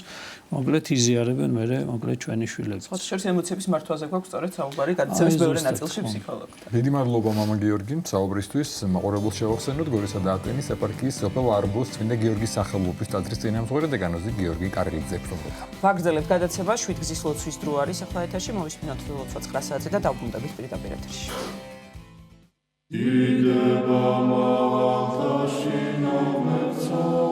მოკლედ იზიარებენ მე მოკლედ ჩვენი შვილები. სხვა შორის ემოციების მართვაზე გვაქვს სწორედ საუბარი, გადაცემის ბევრი ნაწილში ფსიქოლოგთან. დიდი მადლობა მამა გიორგი საუბრისთვის. მაყურებელს შევახსენოთ გორისა და ატენის ეპარქიის სოფელ არბოს წმინდა გიორგის სახელობის ტაძრის წინამძღვარი და განოზი გიორგი კარლიძე ფსიქოლოგია. ვაგრძელებთ გადაცემა 7 გზის ლოცვის დრო არის ახლა ეთერში მოვისმინოთ ლოცვა 9 საათზე და დავბრუნდებით პირდაპირ ეთერში. Ideba malachtashi nometsa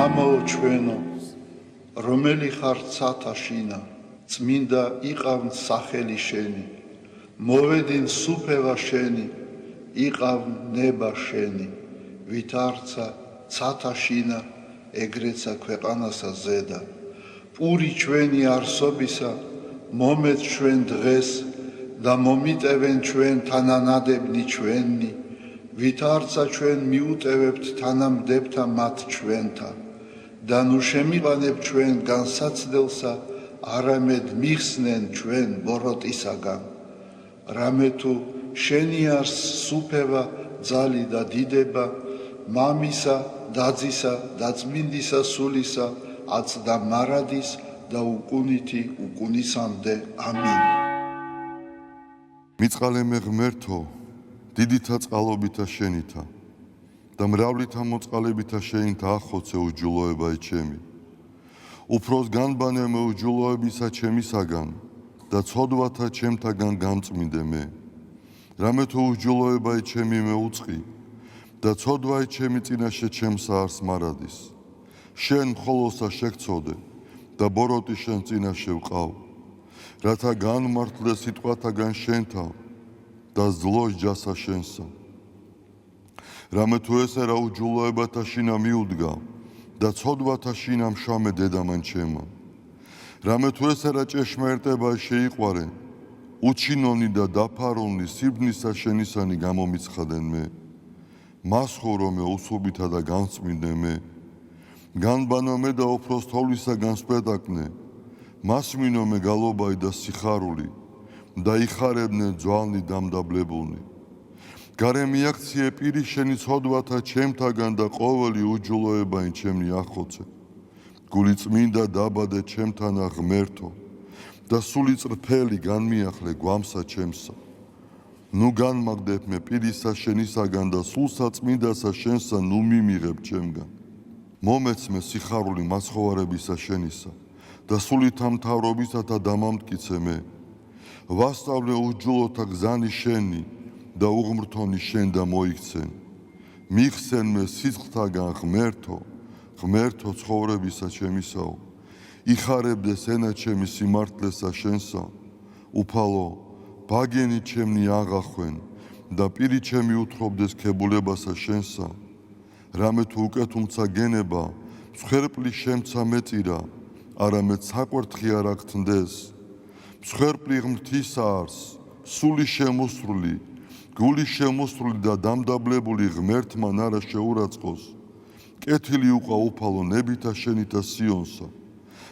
ამოუჩვენო, რომელი ხარ ცათაშინა, წმინდა იყავნ სახელი შენი, მოვედინ სუფევა შენი, იყავნ ნება შენი, ვით არცა ცათაშინა, ეგრეცა ქვეყანასა ზედა, პური ჩვენი არსობისა, მომეც ჩვენ დღეს და მომიტევენ ჩვენ თანანადებნი ჩვენი, ვით არცა ჩვენ მიუტევებთ თანამდებთა მათ ჩვენთა, და ნუ შემიყანებ ჩვენ განსაცდელსა, არამედ მიხსნენ ჩვენ ბოროტისაგან. რამე თუ შენი არს სუფევა, ძალი და დიდება, მამისა, დაძისა და წმინდისა სულისა, აც და მარადის და უკუნითი უკუნისამდე. ამინ. მიწყალე მე ღმერთო, დიდითა წყალობითა შენითა და მრავლითა მოწყალებითა შენითა ახოცე უჯულოება ჩემი. უფროს განბანე მე უჯულოებისა ჩემისაგან და ცოდვათა ჩემთაგან გამწმინდე მე. რამე თუ უჯულოება ჩემი მე უწყი და ცოდვა ჩემი წინაშე ჩემსა არს მარადის. შენ მხოლოსა შეგწოდე და ბოროტი შენ წინაშე ვყავ. რათა განმართლე სიტყვათაგან შენთან და ზლოს ჯასა შენსა. რამე თუ ესე რა უჯულოებათა შინა მიუდგა და ცოდვათა შინა მშამე დედამან ჩემა. რამე თუ ესე რა ჭეშმარიტება შეიყვარე, უჩინონი და დაფარონი სიბნისა შენისანი გამომიცხადენ მე. მას ხორო მე უსუბითა და განწმინდე მე. განბანო მე და უფროს თოვლისაგან სპედაკნე. მას მინო მე გალობაი და სიხარული და იხარებნე ძვალნი დამდაბლებულნი. გარე მიაქციე პირი შენი ცოდვათა ჩემთაგან და ყოველი უჯულოებაინ ჩემნი ახოცე. გული წმინდა დაბადე ჩემთანა ღმერთო და სული წრფელი განმიახლე გვამსა ჩემსა. ნუ განმაგდებ მე პირისა შენისაგან და სულსა წმინდასა შენსა ნუ მიმიღებ ჩემგან. მომეცმე სიხარული მაცხოვარებისა შენისა და სულითა მთავრობისათა დამამტკიცე მე. ვასწავლე უჯულოთა გზანი შენი და უღმრთონი შენ და მოიქცენ. მიხსენ მე სიცხთაგან ღმერთო, ღმერთო ცხოვრებისა ჩემისაო. იხარებდეს ენა ჩემი სიმართლესა შენსა, უფალო ბაგენი ჩემნი აღახვენ და პირი ჩემი უთხრობდეს ქებულებასა შენსა, რამე თუ უკეთ უმცა გენება, მსხვერპლი შემცა მეწირა, არამედ საკვერთხი არ აგთნდეს. მსხვერპლი ღმრთისა არს, სული შემოსრული, გული შემოსრული და დამდაბლებული ღმერთმა არა შეურაცხყოს. კეთილი უყვა უფალო ნებითა შენითა სიონსა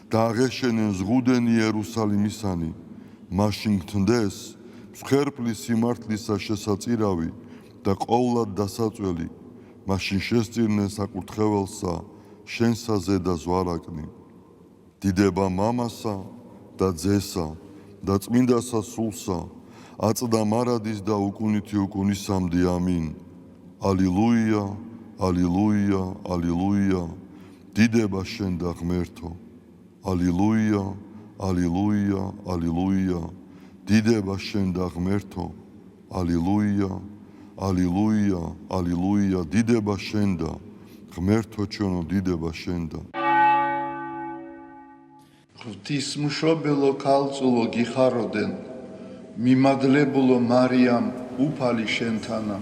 და აღეშენენ ზღუდენი იერუსალიმისანი, მაშინ გთნდეს მსხვერპლის სიმართლისა შესაწირავი და ყოვლად დასაწველი, მაშინ შესწირნენ საკურთხეველსა შენსა ზედა ზვარაკნი. დიდება მამასა და ძესა და წმინდასა სულსა, აწდა მარადის და უკუნითი უკუნისამდე ამინ. ალილუია, ალილუია, ალილუია, დიდება შენ და ღმერთო. ალილუია, ალილუია, ალილუია, დიდება შენ და ღმერთო. ალილუია, ალილუია, ალილუია, დიდება შენ და ღმერთო ჩვენო, დიდება შენ და. ღვთისმშობელო ქალწულო გიხაროდენ, მიმადლებულო მარიამ უფალი შენთანა,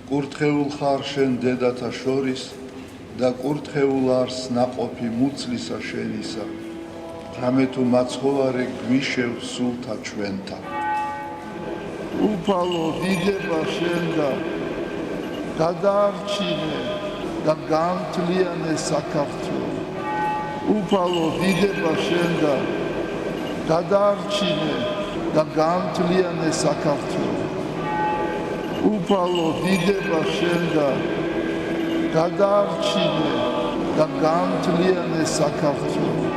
კურთხეულ ხარ შენ დედათა შორის და კურთხეულ არს ნაყოფი მუცლისა შენისა, რამე თუ მაცხოვარი გვიშევ სულთა ჩვენთა. უფალო დიდება შენ და გადაარჩინე და გამთლიანე საქართველო. უფალო დიდება შენ და გადაარჩინე და გამთლიანე საქართველო. უფალო დიდება შენ და გადაარჩინე და გამთლიანე საქართველო.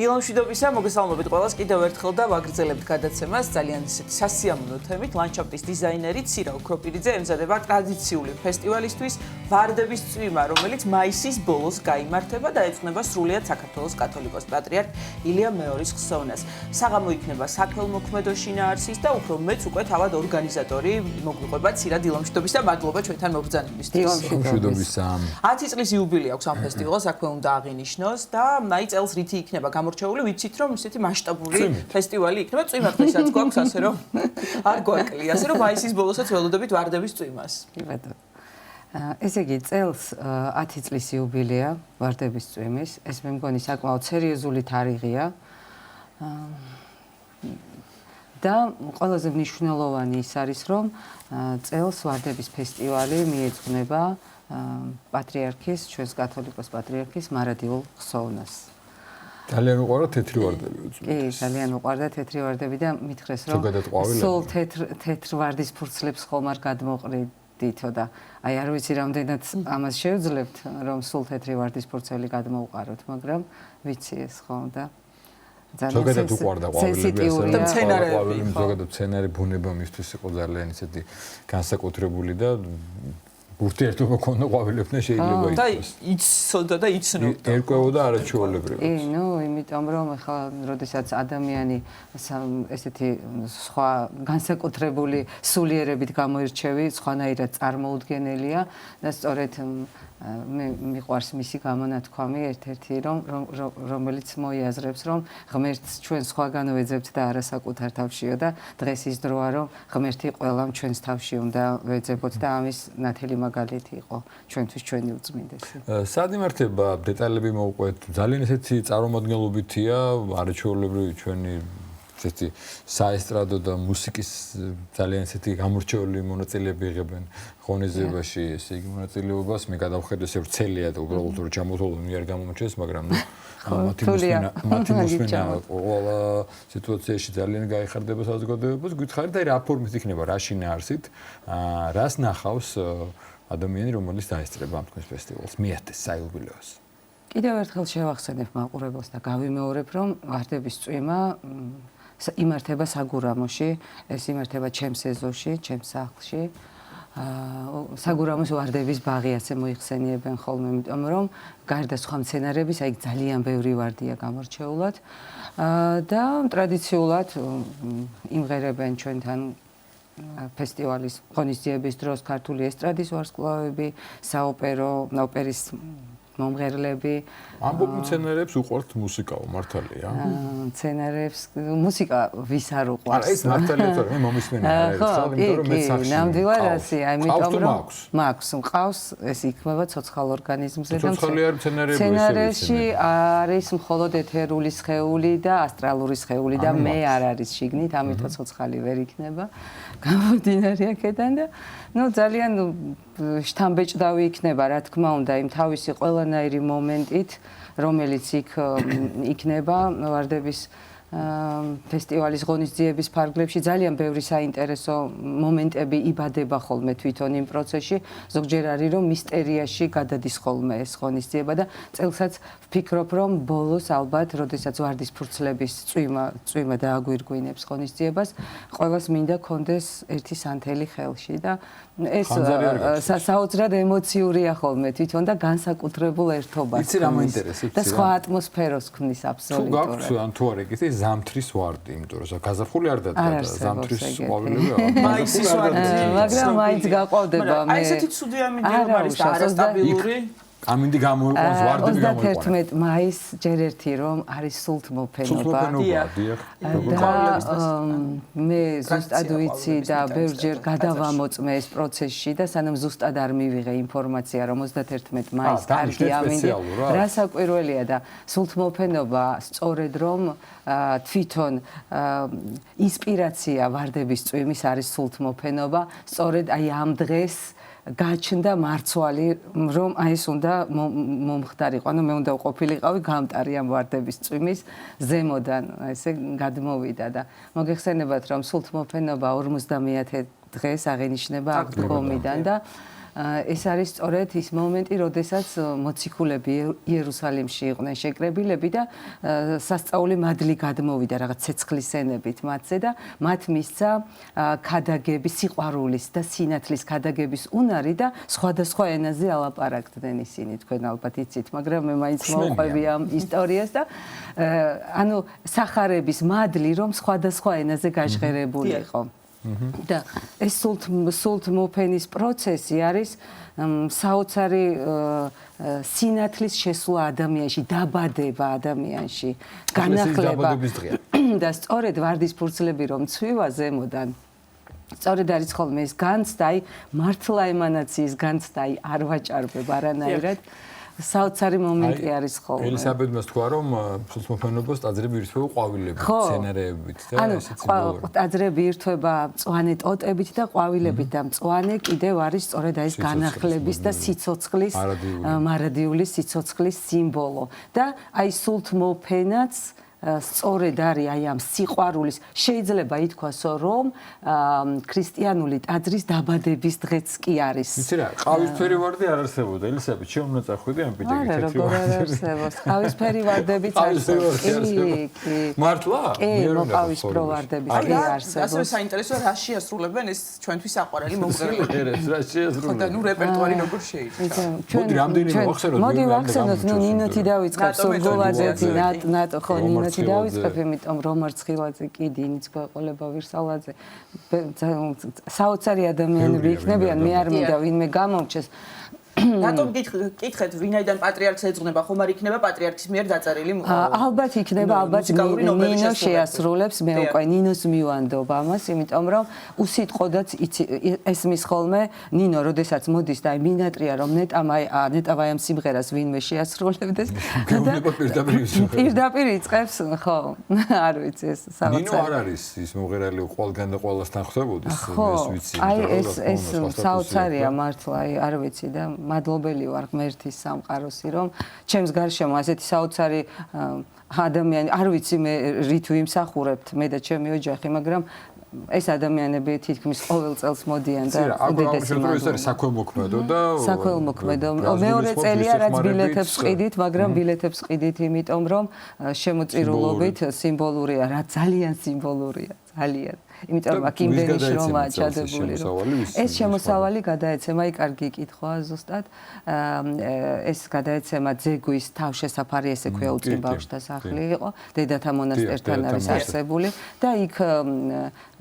დილამშვიდობისა, მოგესალმებით ყველას კიდევ ერთხელ და ვაგრძელებთ გადაცემას ძალიან ისეთი სასიამოვნო თემით. ლანდშაფტის დიზაინერი ცირა ოქროპირიძე ემზადება ტრადიციული ფესტივალისთვის ვარდების წვიმა, რომელიც მაისის ბოლოს გაიმართება და ეძღვნება სრულიად საქართველოს კათოლიკოს პატრიარქ ილია მეორის ხსოვნას. საღამო იქნება საქველმოქმედო შინაარსის და უფრო მეც უკვე თავად ორგანიზატორი მოგვიყვება ცირა დილამშვიდობის და მადლობა ჩვენთან მობრძანებისთვის. დილამშვიდობისა. 10 წლის იუბილე აქვს ამ ფესტივალს, აქვე უნდა აღინიშნოს და აი წელს რითი იქნება გამორჩეული, ვიცით რომ ისეთი მასშტაბური ფესტივალი იქნება, წვიმა დღესაც გვაქვს, ასე რომ არ გვაკლია, ასე რომ მაისის ბოლოსაც ველოდებით ვარდების წვიმას. კი ბატონო. ესე იგი წელს 10 წლის იუბილეა ვარდების წვიმის. ეს მე მგონი საკმაოდ სერიოზული თარიღია. და ყველაზე მნიშვნელოვანი ის არის, რომ წელს ვარდების ფესტივალი მიეძღვნება პატრიარქის, ჩვენს კათოლიკოს პატრიარქის მარადიულ ხსოვნას. ძალიან უყვარდა თეთრი ვარდები. კი, ძალიან უყვარდა თეთრი ვარდები და მითხრეს, რომ სულ თეთრ ვარდის ფურცლებს ხომ არ გადმოყრიდითო და აი არ ვიცი რამდენად ამას შევძლებთ, რომ სულ თეთრი ვარდის ფურცელი გადმოვყაროთ, მაგრამ ვიცი ეს ხომ და ზოგადად უყვარდა ყვავილები, ზოგადად მცენარე ბუნება მისთვის იყო ძალიან ისეთი განსაკუთრებული და ურთიერთობა ქონდა ყვავილებთან შეიძლება და იცოდა და იცნობდა. ერკვეოდა არაჩვეულებრივად. კი, ნუ იმიტომ რომ ახლა როდესაც ადამიანი ესეთი სხვა განსაკუთრებული სულიერებით გამოირჩევი, სხვანაირად წარმოუდგენელია და სწორედ მე მიყვარს მისი გამონათქვამი ერთ-ერთი რომელიც მოიაზრებს რომ ღმერთს ჩვენ სხვაგან ვეძებთ და არასაკუთარ თავშიო და დღეს ის დროა რომ ღმერთი ყველამ ჩვენს თავში უნდა ვეძებოთ და ამის ნათელი მაგალითი იყო ჩვენთვის ჩვენი უწმინდესი. სად იმართება დეტალები მოვყვეთ ძალიან ესეთი წარმომადგენლობითია არაჩვეულებრივი ჩვენი ესეთი საესტრადო და მუსიკის ძალიან ესეთი გამორჩეული მონაწილეები იღებენ ღონისძიებაში, ესე იგი მონაწილეობას მე გადავხედე ესე ვრცელია და უბრალოდ რომ ჩამოთვალო არ გამომჩეს, მაგრამ მათი მოსმენა ყველა სიტუაციაში ძალიან გაიხარდება საზოგადოებას. გითხარით აი რა ფორმით იქნება, რა შინაარსით, რას ნახავს ადამიანი, რომელიც დაესწრება ამ თქვენს ფესტივალს, მიათეს საიუბილეოს. კიდევ ერთხელ შევახსენებ მაყურებელს და გავიმეორებ, რომ ვარდების წვიმა იმართება საგურამოში, ეს იმართება ჩემს ეზოში, ჩემს სახლში. საგურამოს ვარდების ბაღი ასე მოიხსენიებენ ხოლმე, იმიტომ რომ გარდა სხვა მცენარეების, აი ძალიან ბევრი ვარდია გამორჩეულად და ტრადიციულად იმღერებენ ჩვენთან ფესტივალის ღონისძიების დროს ქართული ესტრადის ვარსკვლავები, ოპერის მომღერლები. ამბობ მცენარეებს უყვართ მუსიკა, მართალია? მცენარეებს მუსიკა ვის არ უყვარს? არა, ეს მართალია, თორემ მომისმენა არ არის, იმიტომ რომ მე სახში. ნამდვილად ასეა, იმიტომ რომ მაქვს, მყავს, ეს იქმება ცოცხალ ორგანიზმზე და მცენარეებში არის მხოლოდ ეთერული სხეული და ასტრალური სხეული და მე არ არის შიგნით, ამიტომ ცოცხალი ვერ იქნება. გამომდინარე აქედან და ძალიან შთამბეჭდავი იქნება, რა თქმა უნდა, იმ თავისი ყველანაირი მომენტით, რომელიც იქ იქნება ვარდების ფესტივალის ღონისძიების ფარგლებში ძალიან ბევრი საინტერესო მომენტები იბადება ხოლმე თვითონ იმ პროცესში. ზოგჯერ არის რომ მისტერიაში გადადის ხოლმე ეს ღონისძიება და წელსაც ვფიქრობ რომ ბოლოს ალბათ, როდესაც ვარდის ფურცლების წვიმა დააგვირგვინებს ღონისძიებას, ყველას მინდა კონდეს ერთი სანთელი ხელში და ეს საოცრად ემოციურია ხოლმე თვითონ და განსაკუთრებულ ერთობას. იცი რა მაინტერესებს? და სხვა ატმოსფეროს ქმნის აბსოლუტურად. თუ გაქვს ან თუ არ ეკითხე ზამთრის ვარდი, იმიტომ რომ გაზაფხული არ დადგა ზამთრის ყვავილები. მაისის ვარდი, მაგრამ მაინც გაყვავდება მე. აი ესეთი ცუდი ამინდი რომ არის და არასტაბილური. ამინდი გამოიყვანს, ვარდები გამოიყვანს. 31 მაისს ჯერ ერთი რომ არის სულთმოფენობა. მე ზუსტად ვიცი და ბევრჯერ გადავამოწმე ეს პროცესში და სანამ ზუსტად არ მივიღე ინფორმაცია რომ 31 მაისს კარგი ამინდი. რა საკვირველია და სულთმოფენობა სწორედ რომ თვითონ ინსპირაცია ვარდების წვიმის არის სულთმოფენობა, სწორედ აი ამ დღეს გაჩნდა მარცვალი რომ აი ეს უნდა მომხდარიყო, ანუ მე უნდა ყოფილიყავი გამტარი ამ ვარდების წვიმის ზემოდან, ესე გადმოვიდა და მოგეხსენებათ რომ სულთმოფენობა 50-ე დღეს აღინიშნება აღდგომიდან და ეს არის სწორედ ის მომენტი, როდესაც მოციქულები იერუსალიმში იყვნენ შეკრებილები და სასწაული მადლი გადმოვიდა რაღაც ცეცხლის ენებით მათზე და მათ მისცა ქადაგების, სიყვარულის და სინათლის ქადაგების უნარი და სხვადასხვა ენაზე ალაპარაკდნენ ისინი, თქვენ ალბათ იცით, მაგრამ მე მაინც მოვყვები ამ ისტორიას და ანუ სახარების მადლი რომ სხვადასხვა ენაზე გაჟღერებული იყო. და ეს სულთმოფენის პროცესი არის საოცარი სინათლის შესვლა ადამიანში, დაბადება ადამიანში, განახლება და სწორედ ვარდის ფურცლები რომ ცვივა ზემოდან სწორედ არის ხოლმე ეს განცდა, აი მართლა ემანაციის განცდა, აი არ ვაჭარბებ არანაირად. საოცარი მომენტი არის ხოლმე. ელისაბედმა თქვა რომ სულთმოფენობას ტაძრები ირთვება ყვავილებით, სცენარეებით და ესეც სიმბოლური. ტაძრები ირთვება მწვანე ტოტებით და ყვავილებით და მწვანე კიდევ არის სწორედ ეს განახლების და სიცოცხლის, მარადიული სიცოცხლის სიმბოლო. და აი სულთმოფენაც სწორედ არის აი ამ სიყვარულის შეიძლება ითქვას რომ ქრისტიანული ტაძრის დაბადების დღეც კი არის. იცი რა, ყავისფერი ვარდი არ არსებობდა, ელისაბედ, შენ უნდა წახვიდე ამ პიჯაკით თეთრი ვარდი. არა, როგორ არსებობს? ყავისფერი ვარდებიც არსებობს. კი. მართლა? კი, ყავისფრო ვარდები კი არსებობს. ასე საინტერესო რა შეასრულებენ ეს ჩვენთვის აყვარელი მომღერლები. რა შეასრულებენ? და ნუ რეპერტუარი როგორ შეიჭრა. მოდი რამდენი მოახსენოთ? მოდი ვახსენოთ, ნუ ნინოთი დავიწყებ, სურგულაძე, ნატო ხო ნინოთი დავიწყებ, იმიტომ რომ მარცხილაძე კი დინიც გვეყოლება ვირსალაძე. საოცარი ადამიანები იქნებიან, მე არ მინდა ვინმე გამომჩეს. რატომ გითხეთ ვინაიდან პატრიარქს ეძღვნება, ხომ არ იქნება პატრიარქის მიერ დაწერილი ალბათ იქნება, ალბათ ნინო შეასრულებს, მე უკვე ნინოს მივანდობ ამას, იმიტომ რომ უსიტყვოდაც ესმის ხოლმე ნინო, როდესაც მოდის და მინატრია რომ ნეტავაი ამ სიმღერას ვინმე შეასრულებდეს და პირდაპირ იწყებს, ხო, არ ვიცი ეს საოცარი. ნინო არ არის ის მომღერალი ყველგან და ყველასთან ხვდებოდეს, ეს ვიცი. აი ეს საოცარია მართლა, აი არ ვიცი და მადლობელი ვარ ღმერთის სამყაროსი, რომ ჩემს გარშემო ასეთი საოცარი ადამიანი, არ ვიცი მე რით ვიმსახურებთ მე და ჩემი ოჯახი, მაგრამ ეს ადამიანები თითქმის ყოველ წელს მოდიან და უდიდესი მადლობა. საქველმოქმედო და საქველმოქმედო. მეორე წელია რაც ბილეთებს ყიდით, მაგრამ ბილეთებს ყიდით იმიტომ რომ შემოწირულობით სიმბოლურია, რა ძალიან სიმბოლურია, ძალიან. იმიტომ რომ აქ იმდენი შრომაა ჩადებული რომ ეს შემოსავალი გადაეცემა, აი კარგი კითხვაა ზუსტად. ეს გადაეცემა ძეგვის თავშესაფარი, ესე ქვია უწინ ბავშვთა სახლი იყო, დედათა მონასტერთან არის არსებული და იქ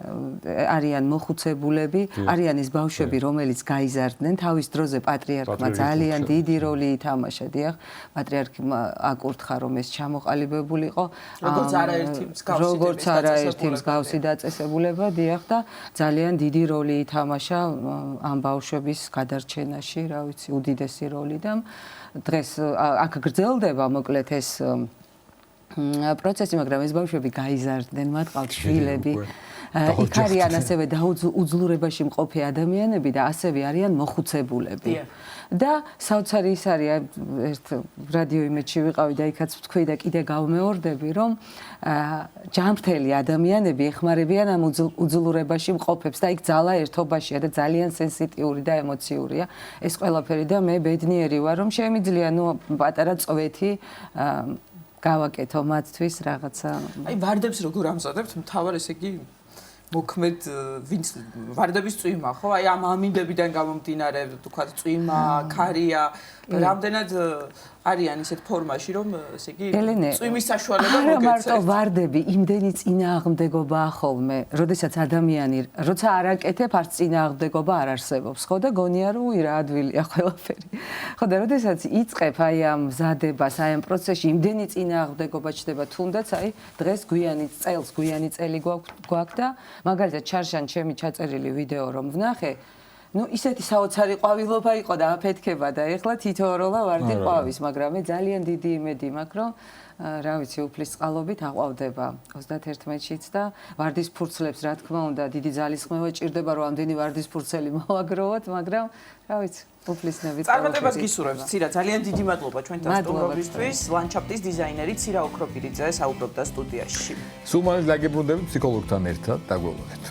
არიან მოხუცებულები, არიან ის ბავშვები, რომელიც გაიზარდნენ თავის დროზე პატრიარქმა ძალიან დიდი როლი ითამაშა, დიახ, პატრიარქმა აკურთხა რომ ეს ჩამოყალიბებულიყო, როგორც არაერთი მსგავსი დაწესებულება, დიახ და ძალიან დიდი როლი ითამაშა ამ ბავშვების გადარჩენაში, რა ვიცი, უდიდესი როლი და დღეს აქ გრძელდება მოკლედ ეს პროცესი, მაგრამ ეს ბავშვები გაიზარდნენ, მათ ყავთ შვილები. იქ არიან ასევე დაუძლურებაში მყოფი ადამიანები და ასევე არიან მოხუცებულები. და საოცარი ის არის, ერთ რადიო იმედში ვიყავი და იქაც ვთქვი და კიდე გავმეორდები, რომ ჯანმრთელი ადამიანები ეხმარებიან ამ უძლურებაში მყოფებს და იქ ძალა ერთობაშია და ძალიან სენსიტიური და ემოციურია ეს ყველაფერი და მე ბედნიერი ვარ, რომ შემიძლია პატარა წვეთი გავაკეთო მათთვის რაღაცა. აი ვარდებს როგორ ამზადებთ? მთავარ ესე იგი მოქმედ ვინც ვარდების წვიმა, ხო? აი ამ ამინდებიდან გამომდინარე, თქვა წვიმა, ქარია, რამდენად არიან ისეთ ფორმაში, რომ ესე იგი წვიმის საშუალება მოგეცეთ. არა მარტო ვარდები, იმდენი წინააღმდეგობაა ხოლმე, როდესაც ადამიანი, როცა არ აკეთებ, არც წინააღმდეგობა არ არსებობს, ხო და გონია რომ რა ადვილია ყველაფერი. ხო და როდესაც იწყებ აი ამ მზადებას, აი ამ პროცესში იმდენი წინააღმდეგობა ჩდება, თუნდაც აი დღეს გვიანი წელი გვაქვს და მაგალითად ჩარშან ჩემი ჩაწერილი ვიდეო რომ ვნახე, ну ისეთი საოცარი ყვავილობა იყო და აფეთქება და ეხლა თითოეულა ვარდი ყვავის, მაგრამ მე ძალიან დიდი იმედი მაქვს, რომ რა ვიცი, უფლის წყალობით აყვავდება 31-შიც და ვარდის ფურცლებს, რა თქმა უნდა, დიდი ძალისხმევა ჭირდება, რომ ამდენი ვარდის ფურცელი მოვაგროვოთ, მაგრამ რა ვიცი, უფლისნებით. წარმატებას გისურვებთ, ცირა, ძალიან დიდი მადლობა ჩვენთან სტუმრობისთვის. ლანდშაფტის დიზაინერი ცირა ოქროპირიძე საუბრობდა სტუდიაში. სულ მაინც დაგიბრუნდებით ფსიქოლოგთან ერთად, დაგველოდეთ.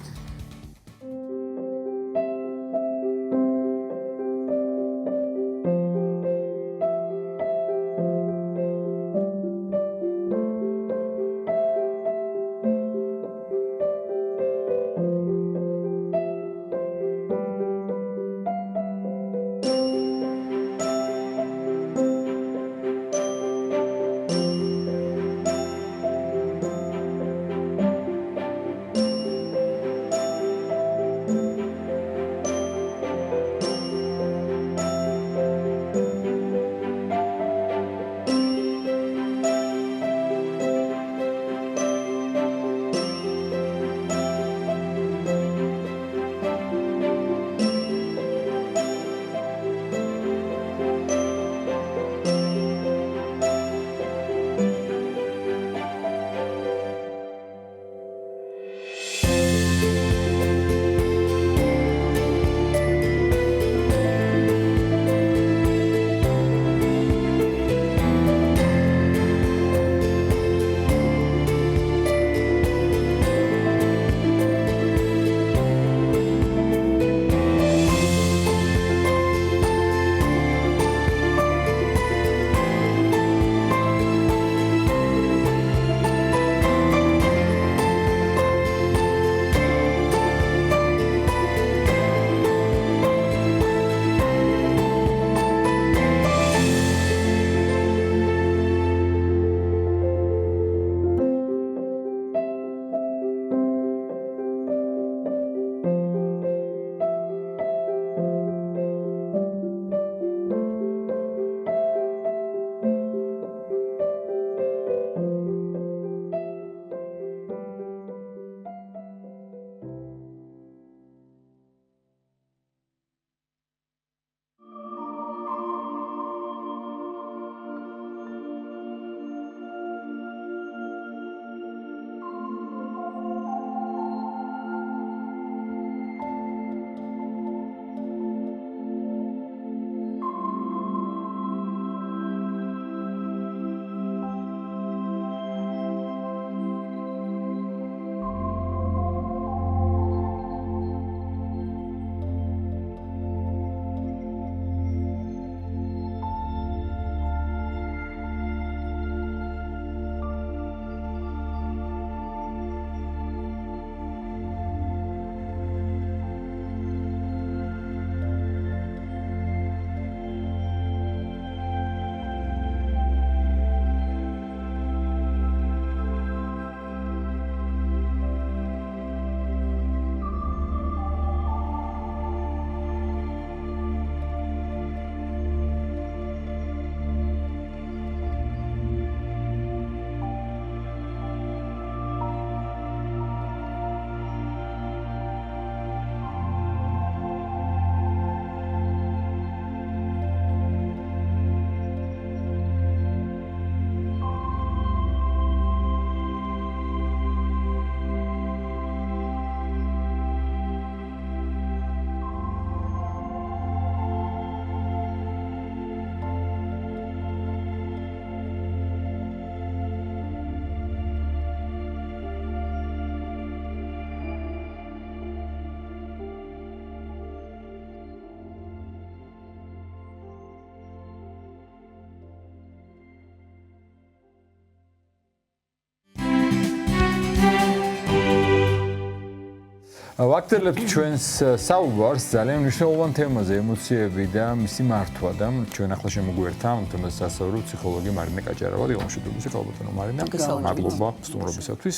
ვაგრძელებთ ჩვენს საუბარს ძალიან მნიშვნელოვან თემაზე, ემოციები და მისი მართვა და ჩვენ ახლა შემოგვერთა ამ თემაზე სასწავლო ფსიქოლოგი მარინე კაჭარავადი, ომშუდობის ხალბატონო მარინა. მადლობა სტუმრობისათვის.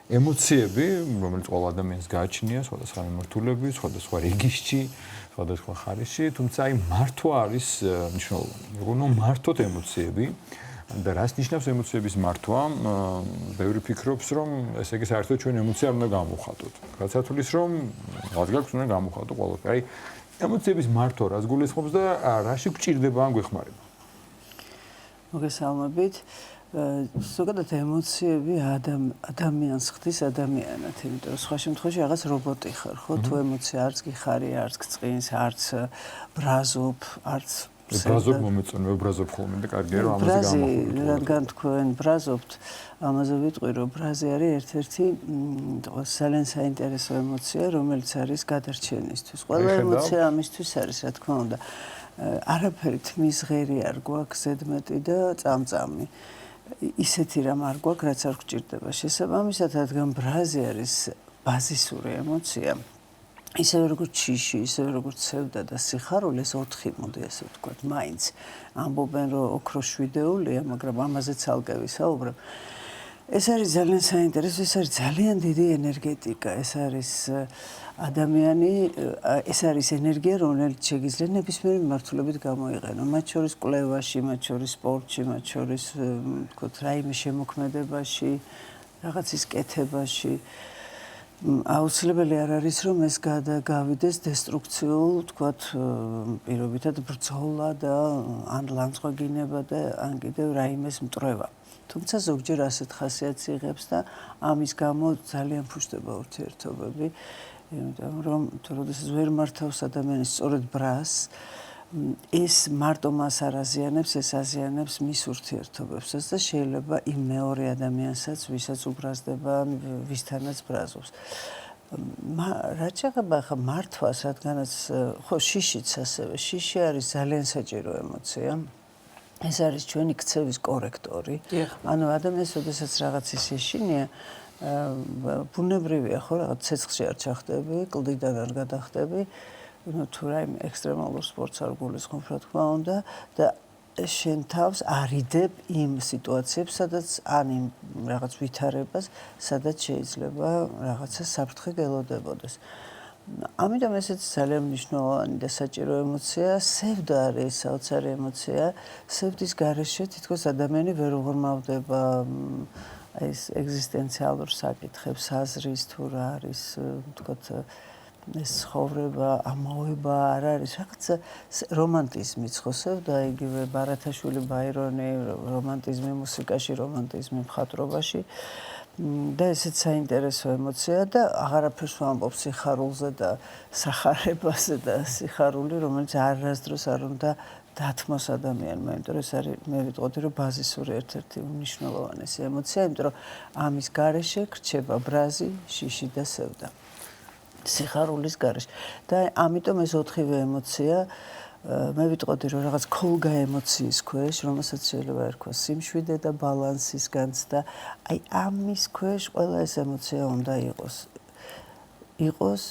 ემოციები, რომელიც ყოველ ადამიანს გააჩნია, სხვადასხვა მიმართულებით, სხვადასხვა რეგისტრში, სხვადასხვა ხარისში, თუმცა აი მართვა არის მნიშვნელოვანი. როგორ უნდა მართოთ ემოციები? და რას ნიშნავს ემოციების მართვა? ბევრი ფიქრობს, რომ ესე იგი საერთოდ ჩვენ ემოცია არ უნდა გამოვხატოთ. გასათulis რომ რაც გაქვს უნდა გამოვხატო ყველაფერი. აი ემოციების მართვა რას გულისხმობს და რაში გვჭირდება ან გვეხმარება? მოგესალმებით. ზოგადად ემოციები ადამიანს ხდის ადამიანად, იმიტომ რომ სხვა შემთხვევაში რაღაც რობოტი ხარ, ხო? თუ ემოცია არც გიხარია, არც გწყინს, არც ბრაზობ, არც ბრაზობ მომეწონა, ბრაზობ ხოლმე და კარგია რომ ამაზე გამოხატოთ. რადგან თქვენ ბრაზობთ, ამაზე ვიტყვი რომ ბრაზი არის ერთ-ერთი ძალიან საინტერესო ემოცია, რომელიც არის გადარჩენისთვის. ყველა ემოცია ამისთვის არის, რა თქმა უნდა. არაფერი თმის ღერი არ გვაქვს ზედმეტი და წამწამი. ისეთი რამ არ გვაქვს, რაც არ გვჭირდება. შესაბამისად, რადგან ბრაზი არის ბაზისური ემოცია, ისევე როგორც შიში, ისევე როგორც ცევდა და სიხარული, ეს 4 მოდი ასე ვთქვათ, მაინც ამბობენ რომ ოქროშვიდეულია, მაგრამ ამაზეც ალკე ვისაუბრებ. ეს არის ძალიან საინტერესო, ეს არის ძალიან დიდი ენერგეტიკა, ეს არის ადამიანი, ეს არის ენერგია, რომელიც შეგიძლია ნებისმიერი მიმართულებით გამოიყენო, მათ შორის კვლევაში, მათ შორის სპორტში, მათ შორის ვთქვათ, რაიმე შემოქმედებაში, რაღაცის კეთებაში. აუცილებელი არ არის რომ ეს გავიდეს დესტრუქციულ, ვთქვათ, პირობითად ბრძოლა და ან ლანძღვაგინება და ან კიდევ რაიმეს მტრევა. თუმცა ზოგჯერ ასეთ ხასიათს იღებს და ამის გამო ძალიან ფუშდება ურთიერთობები, იმიტომ რომ თუ როდესაც ვერ მართავს ადამიანის სწორედ ბრაზს, ეს მარტო მას არ აზიანებს, ეს აზიანებს მის ურთიერთობებსაც და შეიძლება იმ მეორე ადამიანსაც, ვისაც უბრაზდება, ვისთანაც ბრაზობს. რაც შეეხება ახლა მართვას, რადგანაც ხო შიშიც ასევე, შიში არის ძალიან საჭირო ემოცია. ეს არის ჩვენი ქცევის კორექტორი. ანუ ადამიანს, როდესაც რაღაცის ეშინია, ბუნებრივია ხო, რაღაც ცეცხლში არ ჩახდები, კლდიდან არ გადახდები. თუ რაიმე ექსტრემალურ სპორტს არ გულისხმობ, რა თქმა უნდა, და შენ თავს არიდებ იმ სიტუაციებს, სადაც ან იმ რაღაც ვითარებას, სადაც შეიძლება რაღაცა საფრთხე გელოდებოდეს. ამიტომ ესეც ძალიან მნიშვნელოვანი და საჭირო ემოცია, სევდა არის საოცარი ემოცია, სევდის გარეშე თითქოს ადამიანი ვერ უღრმავდება ეს ეგზისტენციალურ საკითხებს, აზრის თუ რა არის, ვთქვათ, ეს ცხოვრება, ამოება არ არის, რაღაცა რომანტიზმიც ხო სევდა, იგივე ბარათაშვილი, ბაირონი, რომანტიზმი მუსიკაში, რომანტიზმი მხატვრობაში. და ესეც საინტერესო ემოცია და აღარაფერს ვამბობ სიხარულზე და სახარებაზე და სიხარული, რომელიც არასდროს არ უნდა დათმოს ადამიანმა, იმიტომ რომ ეს არის, მე ვიტყოდი, რომ ბაზისური ერთ-ერთი უმნიშვნელოვანესი ემოცია, იმიტომ რომ ამის გარეშე გრჩება ბრაზი, შიში და სევდა. სიხარულის გარეშე. და ამიტომ ეს 4 ემოცია მე ვიტყოდი რომ რაღაც ქოლგა ემოციის ქვეშ, რომელსაც შეიძლება ერქვა სიმშვიდე და ბალანსის განცდა, აი ამის ქვეშ ყველა ეს ემოცია უნდა იყოს. იყოს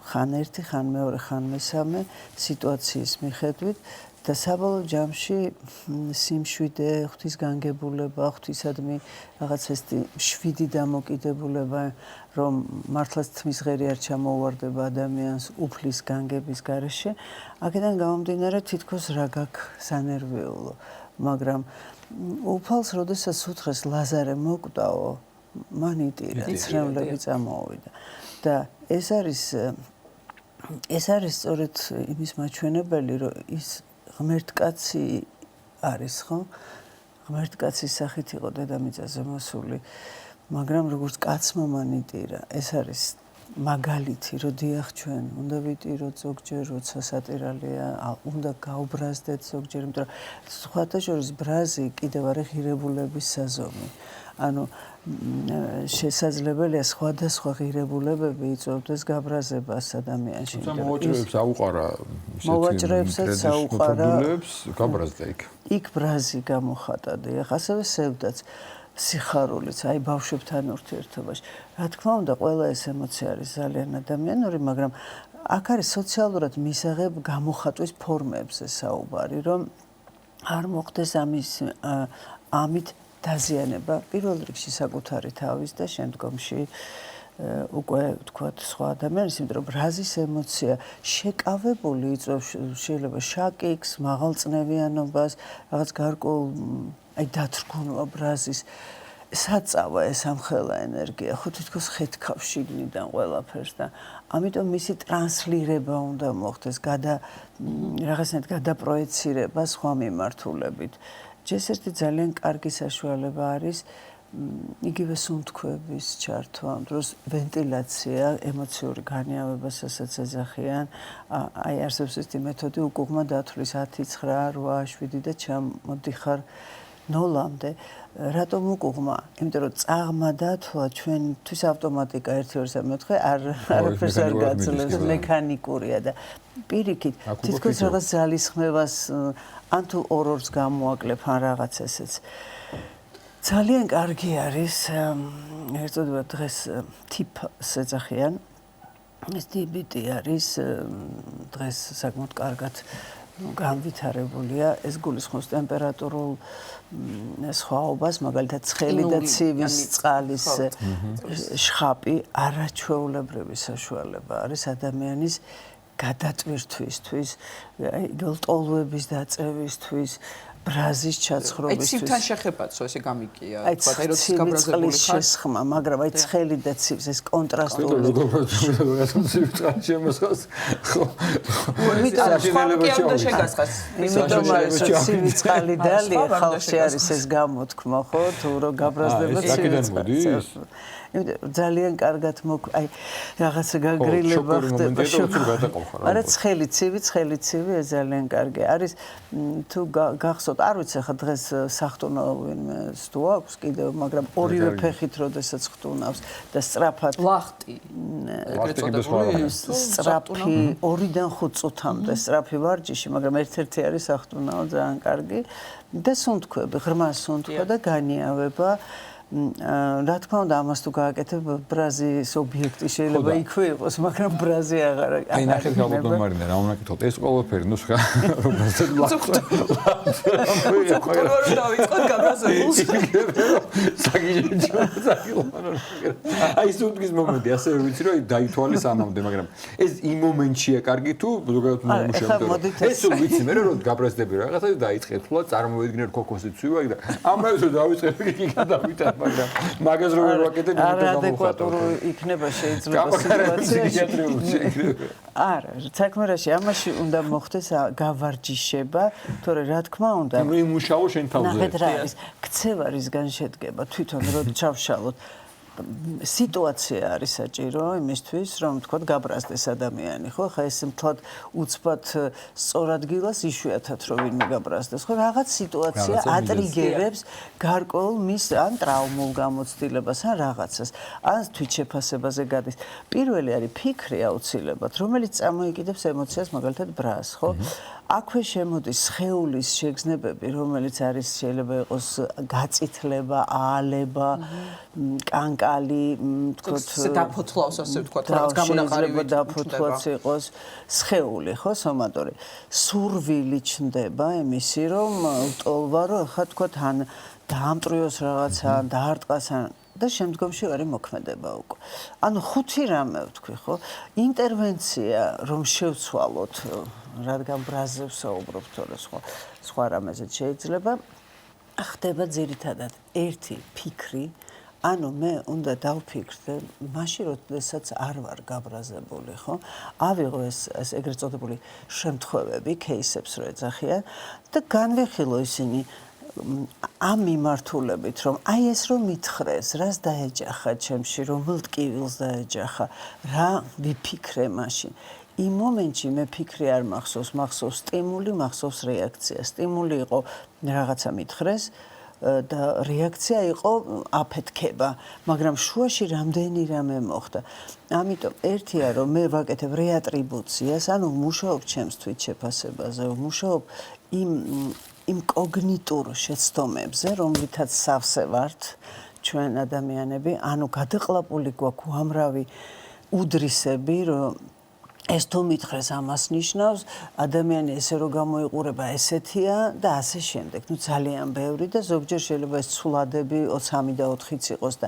ხან ერთი, ხან მეორე, ხან მესამე სიტუაციის მიხედვით და საბოლოო ჯამში სიმშვიდე, ღვთისგანგებულება, ღვთისადმი რაღაც ეს შვიდი დამოკიდებულება, რომ მართლაც თმის ღერი არ ჩამოუვარდება ადამიანს უფლის განგების გარეშე, აქედან გამომდინარე თითქოს რა გაქვს სანერვიულო, მაგრამ უფალს როდესაც უთხრეს ლაზარე მოკვდაო, მან იტირა, ცრემლები წამოვიდა და ეს არის სწორედ იმის მაჩვენებელი, რომ ის ღმერთკაცი არის, ხო? ღმერთკაცის სახით იყო დედამიწაზე მოსული, მაგრამ როგორც კაცმა მან იტირა, ეს არის მაგალითი, რომ დიახ ჩვენ უნდა ვიტიროთ ზოგჯერ, როცა სატირალია, უნდა გაუბრაზდეთ ზოგჯერ, იმიტომ რომ სხვათა შორის ბრაზი კიდევ არის ღირებულების საზომი. ანუ შესაძლებელია სხვადასხვა ღირებულებები იწვევდეს გაბრაზებას ადამიანში. თუმცა მოვაჭრეებს აუყარა მოვაჭრეებსაც აუყარა გაბრაზდა იქ. იქ ბრაზი გამოხატა, დიახ, ასევე სევდაც. სიხარულიც, აი ბავშვებთან ურთიერთობაში. რა თქმა უნდა, ყველა ეს ემოცია არის ძალიან ადამიანური, მაგრამ აქ არის სოციალურად მისაღებ გამოხატვის ფორმებზე საუბარი, რომ არ მოხდეს ამით დაზიანება პირველ რიგში საკუთარი თავის და შემდგომში უკვე თქვათ სხვა ადამიანის, იმიტომ რომ ბრაზის ემოცია შეკავებული იწვევს შეიძლება შაკიქს, მაღალწნევიანობას, რაღაც გარკვეულ აი დათრგუნვა ბრაზის საწავა ეს ამხელა ენერგია, ხო თითქოს ხეთქავს შიგნიდან ყველაფერს და ამიტომ მისი ტრანსლირება უნდა მოხდეს, რაღაცნაირად გადაპროეცირება სხვა მიმართულებით. ჯერ-ერთი ძალიან კარგი საშუალება არის იგივე სუნთქვების ჩართვა, ამ დროს ვენტილაცია, ემოციური განიავებასაც ეძახიან. აი არსებობს ესეთი მეთოდი უკუღმა დათვლის 10, 9, 8, 7 და ჩამოდიხარ 0-მდე. რატომ უკუღმა? იმიტომ რომ წაღმა დათვლა ჩვენთვის ავტომატიკა 1-2-3-4 არაფერს არ გაძლევს, მექანიკურია და პირიქით თითქოს რაღაც ძალისხმევას ან თუ ორ-ორს გამოაკლებ ან რაღაც ესეც. ძალიან კარგი არის ერთოდღა დღეს TIP-ს ეძახიან. ეს DBT არის დღეს საკმაოდ კარგად განვითარებულია. ეს გულისხმობს ტემპერატურულ სხვაობას, მაგალითად ცხელი და ცივის წყალის შხაპი არაჩვეულებრივი საშუალება არის ადამიანის გადატვირთვისთვის, ლტოლვების დაწევისთვის, ბრაზის ჩაცხრობისთვის. აი ცივთან შეხებაც ესე გამიგია, თქვა, აი როცა გაბრაზებული ხარ. შესხმა, მაგრამ აი ცხელი და ცივს ეს კონტრასტული. იმიტომ არის ცივი წყალი დალია, ხალხში არის ეს გამოთქმა, ხო, თუ რომ გაბრაზდება ცივი წყალი. ძალიან კარგად აი რაღაცა გაგრილება ხდება არა ცხელი ცივი ეს ძალიან კარგი არის თუ გახსოვთ არ ვიცი ხა დღეს სახტუნავ ვინმე თუ აქვს კიდევ მაგრამ ორივე ფეხით როდესაც ხტუნავს და სწრაფად ლახტი ეგრეთ წოდებული სწრაფი 2-დან 5 წუთამდე სწრაფი ვარჯიში მაგრამ ერთ-ერთი არის სახტუნავ ძალიან კარგი და სუნთქვები ღრმა სუნთქვა და განიავება რა თქმა უნდა ამას თუ გააკეთებ ბრაზის ობიექტი შეიძლება იქვე იყოს მაგრამ ბრაზი აღარ არის აი ნახეთ გაბოდო მარინა რა უნდა კითხოთ ეს ყველაფერი ნუ სხვა ბრაზად ლახტა უწუხტურვარ დავიწყოთ გაბრაზებულს აი სუნთქვის მომენტი ასე ვიცი რომ დაითვალის ამამდე მაგრამ ეს იმ მომენტშია კარგი თუ ზოგადად მომუშავდა ეს ვიცი მე რომ გაბრაზდები რაღაცა დაიწყეთ თულა წარმოვიდგინე ქოქოსი ცვივა და ამაზე დავიწყებ კი გადავიტან მაგრამ მაგას რო ვერ ვაკეთებ არადეკვატური იქნება შეიძლება სიტუაცია არა საქმე რაში ამაში უნდა მოხდეს გავარჯიშება თორე რა თქმა უნდა იმუშაო შენ თავზე ნახეთ რა არის ქცევარისგან შედგება თვითონ რო ჩავშალოთ სიტუაცია არის საჭირო იმისთვის რომ თქვათ გაბრაზდეს ადამიანი ხო ხა ეს მთლად უცბად სწორ ადგილას იშვიათად რომ ვინმე გაბრაზდეს ხო რაღაც სიტუაცია ატრიგერებს გარკვეულ მის ან ტრავმულ გამოცდილებას ან რაღაცას ან თვითშეფასებაზე გადის პირველი არის ფიქრი აუცილებლად რომელიც წარმოიკიდებს ემოციას მაგალითად ბრაზს ხო აქვე შემოდის სხეულის შეგრძნებები რომელიც არის შეიძლება იყოს გაწითლება აალება კანკალი თქოთ დაფოთლავს ასე ვთქვათ რაღაც გამონაყარი დაფოთლაც იყოს სხეული ხო სომატორი სურვილი ჩნდება იმისი რომ ლტოლვა რომ ხა თქოთ ან დაამტრიოს რაღაცა დაარტყას და შემდგომში არის მოქმედება უკვე. ანუ ხუთი რამე ვთქვი, ხო? ინტერვენცია რომ შევცვალოთ, რადგან ბრაზებს საუბრობ თორე სხვა რამეზე შეიძლება ხდება ძირითადად ერთი ფიქრი, ანუ მე უნდა დავფიქრდე, მაშინ როდესაც არ ვარ გაბრაზებული, ხო? ავიღო ეს ეგრეთ წოდებული შემთხვევები, кейსებს რო ეძახიან და განვიხილო ისინი ამ მიმართულებით რომ აი ეს რომ მითხრეს რას დაეჯახა ჩემში რომელ ტკივილს დაეჯახა რა ვიფიქრე მაშინ იმ მომენტში მე ფიქრი არ მახსოვს სტიმული მახსოვს რეაქცია სტიმული იყო რაღაცა მითხრეს და რეაქცია იყო აფეთქება მაგრამ შუაში რამდენი რამე მოხდა ამიტომ ერთია რომ მე ვაკეთებ რეატრიბუციას ანუ ვმუშაობ ჩემს თვითშეფასებაზე ვმუშაობ იმ იმ კოგნიტურ შეცდომებზე, რომლითაც სავსე ვართ ჩვენ ადამიანები, ანუ გადაყლაპული გვაქვს უამრავი უდრისები, რომ ეს თუ მითხრეს ამას ნიშნავს, ადამიანი ესე რომ გამოიყურება ესეთია და ასე შემდეგ. ნუ ძალიან ბევრი და ზოგჯერ შეიძლება ეს ცვლადები 23 და 4-იც იყოს და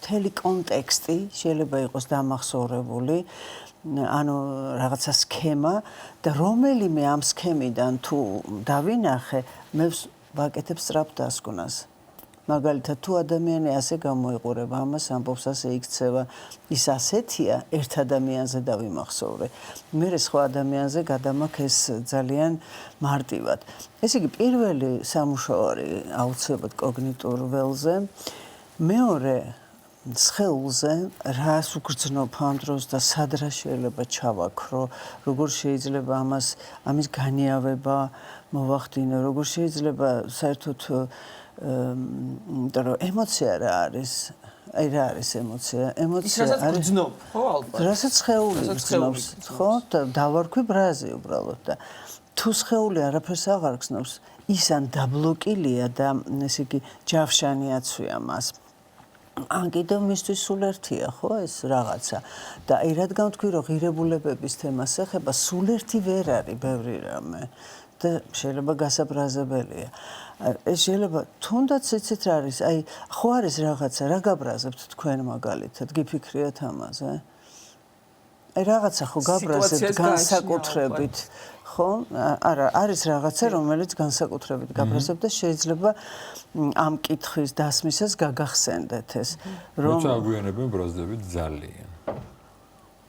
მთელი კონტექსტი შეიძლება იყოს დამახსოვრებული. ანუ რაღაცა სქემა და რომელიმე ამ სქემიდან თუ დავინახე, მე ვაკეთებ სწრაფ დასკვნას. მაგალითად, თუ ადამიანი ასე გამოიყურება, ამას ამბობს, ასე იქცევა, ის ასეთია, ერთ ადამიანზე დავიმახსოვრე. მე სხვა ადამიანზე გადამაქ ეს ძალიან მარტივად. ესე იგი, პირველი სამუშაო არის აუცილებლად კოგნიტურ ველზე, მეორე სხეულზე, რას უგრძნობ ამ დროს და სად რა შეიძლება ჩავაქრო, როგორ შეიძლება ამის განიავება მოვახდინო, როგორ შეიძლება საერთოდ იმიტომ რომ ემოცია რა არის? აი რა არის ემოცია? ემოცია არის რასაც გრძნობ, ხო, ალბათ. რასაც სხეული გრძნობს, ხო? და დავარქვი ბრაზი უბრალოდ და თუ სხეული არაფერს აღარ გრძნობს, ის ან დაბლოკილია და ესე იგი ჯავშანი აცვია მას. ან კიდევ მისთვის სულ ერთია, ხო, ეს რაღაცა. და აი რადგან თქვი რომ ღირებულებების თემას ეხება, სულ ერთი ვერ არის ბევრი რამე. და შეიძლება გასაბრაზებელია. ეს შეიძლება თუნდაც იცით რა არის, აი ხო არის რაღაცა, რა გაბრაზებთ თქვენ მაგალითად, გიფიქრიათ ამაზე? აი რაღაცა ხო გაბრაზებთ განსაკუთრებით, ხო? არა, არის რაღაცა, რომელიც განსაკუთრებით გაბრაზებთ და შეიძლება ამ კითხვის დასმისას გაგახსენდეთ ეს, რომ როცა აგვიანებენ ბრაზდებით ძალიან.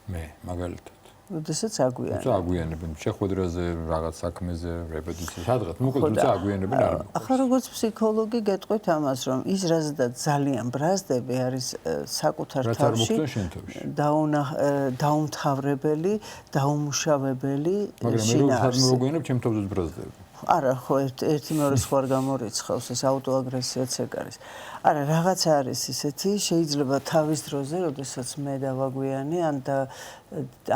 მე მაგალითად როდესაც აგვიანებენ. როცა აგვიანებენ შეხვედრაზე, რაღაც საქმეზე, რეპეტიციაზე, სადღაც, მოკლედ როცა აგვიანებენ არ მოყვარს. ახლა როგორც ფსიქოლოგი გეტყვით ამას, რომ ის რაზედაც ძალიან ბრაზდები არის საკუთარ თავში დაუმთავრებელი, დაუმუშავებელი მაგრამ მე რო მოგვიანებ, ჩემ თავზეც ბრაზდები. არა, ხო, ერთი მეორე სხვა გამორიცხავს, ეს აუტოაგრესიაც ეგ არის. არა, რაღაც არის ისეთი, შეიძლება თავის დროზე, როდესაც მე დავაგვიანე,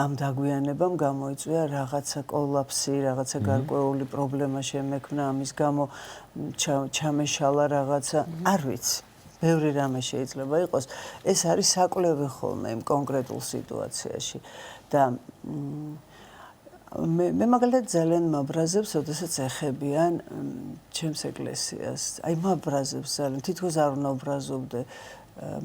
ამ დაგვიანებამ გამოიწვია რაღაცა კოლაფსი, რაღაცა გარკვეული პრობლემა შემექმნა, ამის გამო ჩამეშალა რაღაცა, არ ვიცი. ბევრი რამე შეიძლება იყოს. ეს არის საკვლევი ხოლმე იმ კონკრეტულ სიტუაციაში და მე მაგალითად ძალიან მაბრაზებს, როდესაც ეხებიან ჩემს ეკლესიას. აი მაბრაზებს ძალიან, თითქოს არ უნდა ვბრაზობდე.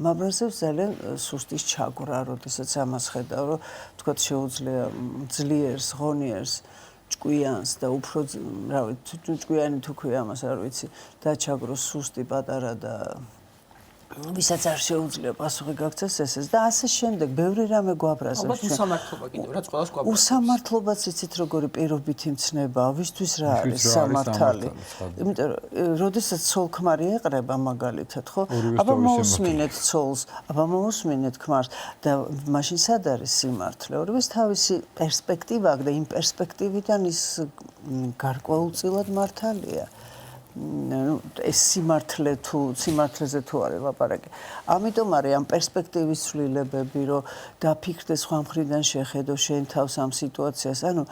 მაბრაზებს ძალიან სუსტის ჩაგვრა, როდესაც ამას ხედავ, რომ თქვათ შეუძლია ძლიერს, ღონიერს, ჭკვიანს და უფრო, რა ვიცი, ჭკვიანი თუ ქვია ამას არ ვიცი, დაჩაგროს სუსტი პატარა და ვისაც არ შეუძლია პასუხი გაქცეს ესეც და ასე შემდეგ ბევრი რამე გვაბრაზებს. ალბათ უსამართლობა კიდევ რაც ყველას გვაბრაზებს. უსამართლობაც იცით როგორი პირობითი მცნება, ვისთვის რა არის სამართალი. იმიტომ რომ როდესაც ცოლ-ქმარი ეყრება მაგალითად, ხო? აბა მოусმინეთ ცოლს, აბა მოусმინეთ ქმარს და მაშინ სად არის სიმართლე? ორივეს თავისი პერსპექტივა აქვს და იმ პერსპექტივიდან ის გარკვეულწილად მართალია. ეს სიმართლეზე თუ არის ლაპარაკი. ამიტომ არის ამ პერსპექტივის ცვლილებები, რომ დაფიქრდე სხვა მხრიდან შეხედო შენ თავს ამ სიტუაციას, ანუ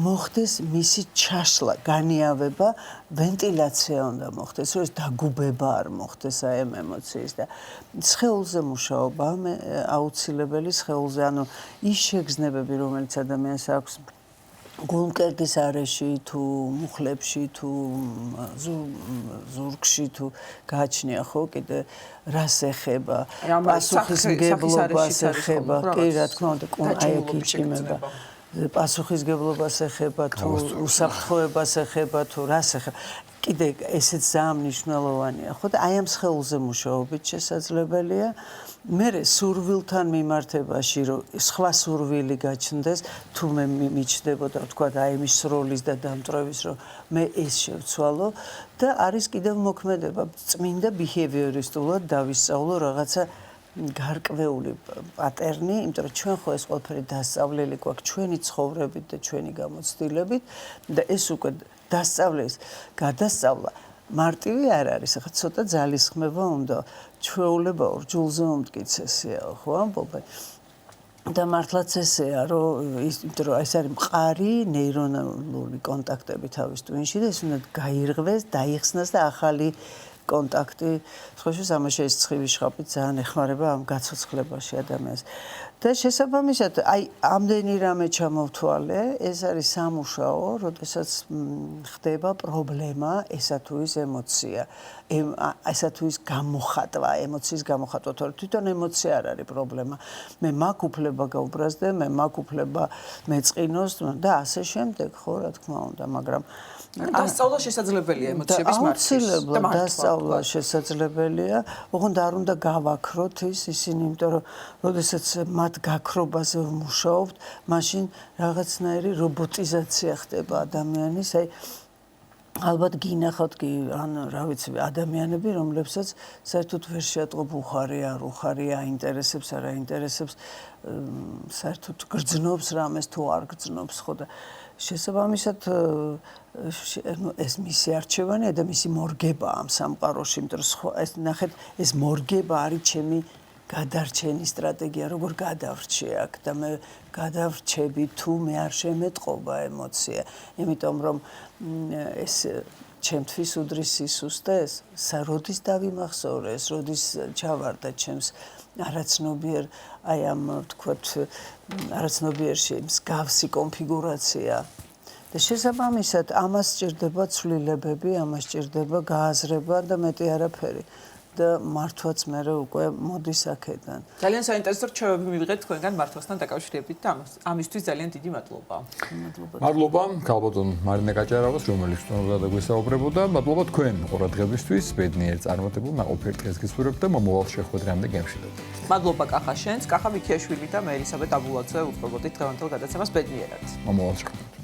მოხდეს მისი ჩაშლა, განიავება, ვენტილაცია უნდა მოხდეს, რომ ეს დაგუბება არ მოხდეს აი ამ ემოციის და სხეულზე მუშაობა აუცილებელი სხეულზე, ანუ ის შეგრძნებები, რომელიც ადამიანს აქვს გულმკერდის არეში თუ მუხლებში თუ ზურგში თუ გააჩნია ხო კიდე რას ეხება პასუხისმგებლობას ეხება კი რა თქმა უნდა აი აქ იჭიმება პასუხისმგებლობას ეხება თუ უსაფრთხოებას ეხება თუ რას ეხება კიდე ესეც ძალიან მნიშვნელოვანია ხო და აი ამ სხეულზე მუშაობით შესაძლებელია მე სურვილთან მიმართებაში რომ სხვა სურვილი გაჩნდეს თუ მე მიჩნდებოდა თქვა აი მის სროლის და დამტვრევის რომ მე ეს შევცვალო და არის კიდევ მოქმედება წმინდა ბიჰევიორისტულად დავისწავლო რაღაცა გარკვეული პატერნი, იმიტომ რომ ჩვენ ხო ეს ყველაფერი დასწავლელი გვაქვს ჩვენი ცხოვრებით და ჩვენი გამოცდილებით და ეს უკვე დასწავლის გადასწავლა მარტივი არ არის, ახლა ცოტა ძალისხმევა უნდა ჩვეულებაო, ჯულზე უმტკიცესია, ხო ამბობენ. და მართლაც ესეა, რომ ეს არის მყარი ნეირონალური კონტაქტები თავის ტვინში და ეს უნდა გაირღვეს, დაიხსნას და ახალი კონტაქტი, სხვაშორის ამაში ეს ცხივის შხაპი ძალიან ეხმარება ამ გაცოცხლებაში ადამიანს. და შესაბამისად, აი ამდენი რამე ჩამოვთვალე, ეს არის სამუშაო, როდესაც ხდება პრობლემა, ესა თუ ის ემოცია, ესა თუ ის გამოხატვა, ემოციის გამოხატვა, თორე თვითონ ემოცია არ არის პრობლემა. მე მაგ უფლება გაუბრაზდე, მე მაგ უფლება მეწყინოს და ასე შემდეგ, ხო, რა თქმა უნდა, მაგრამ დასწავლა შესაძლებელია ემოციების მართვის. აუცილებლად დასწავლა შესაძლებელია, ოღონდ არ უნდა გავაქროთ ისინი, იმიტომ რომ როდესაც მათ გაქრობაზე ვმუშაობთ, მაშინ რაღაცნაირი რობოტიზაცია ხდება ადამიანის, აი ალბათ გინახავთ კი ან რა ვიცი ადამიანები, რომლებსაც საერთოდ ვერ შეატყობ უხარი არ უხარი, აინტერესებს არ აინტერესებს, საერთოდ გრძნობს რამეს თუ არ გრძნობს, ხო და შესაბამისად ეს მისი არჩევანია და მისი მორგება ამ სამყაროში, იმიტომ რომ ეს ნახეთ, ეს მორგება არის ჩემი გადარჩენის სტრატეგია, როგორ გადავრჩე აქ და მე გადავრჩები თუ მე არ შემეტყობა ემოცია, იმიტომ რომ ეს ჩემთვის უდრის სისუსტეს, როდის დავიმახსოვრეს, როდის ჩავარდა ჩემს არაცნობიერ, აი ამ თქვათ, არაცნობიერში მსგავსი კონფიგურაცია. და შესაბამისად, ამას სჭირდება ცვლილებები, ამას სჭირდება გააზრება და მეტი არაფერი. და მართვაც მე უკვე მოდის აქედან. ძალიან საინტერესო რჩევები მივიღეთ თქვენგან მართვასთან დაკავშირებით და ამისთვის ძალიან დიდი მადლობა. მადლობა ქალბატონ მარინე გაჭარავას, რომელიც სტუმრობდა და გვესაუბრებოდა. მადლობა თქვენ ყურადღებისთვის. ბედნიერ წარმატებულ ნაყოფიერ დღეს გისურვებთ და მომავალ შეხვედრამდე გემშვიდობთ. მადლობა კახა შენს, კახა მიქიაშვილი და მე ელისაბედ აბულაძე უწყობოდით დღევანდელ გადაცემას ბედნიერად. მომავალ შეხვედრამდე.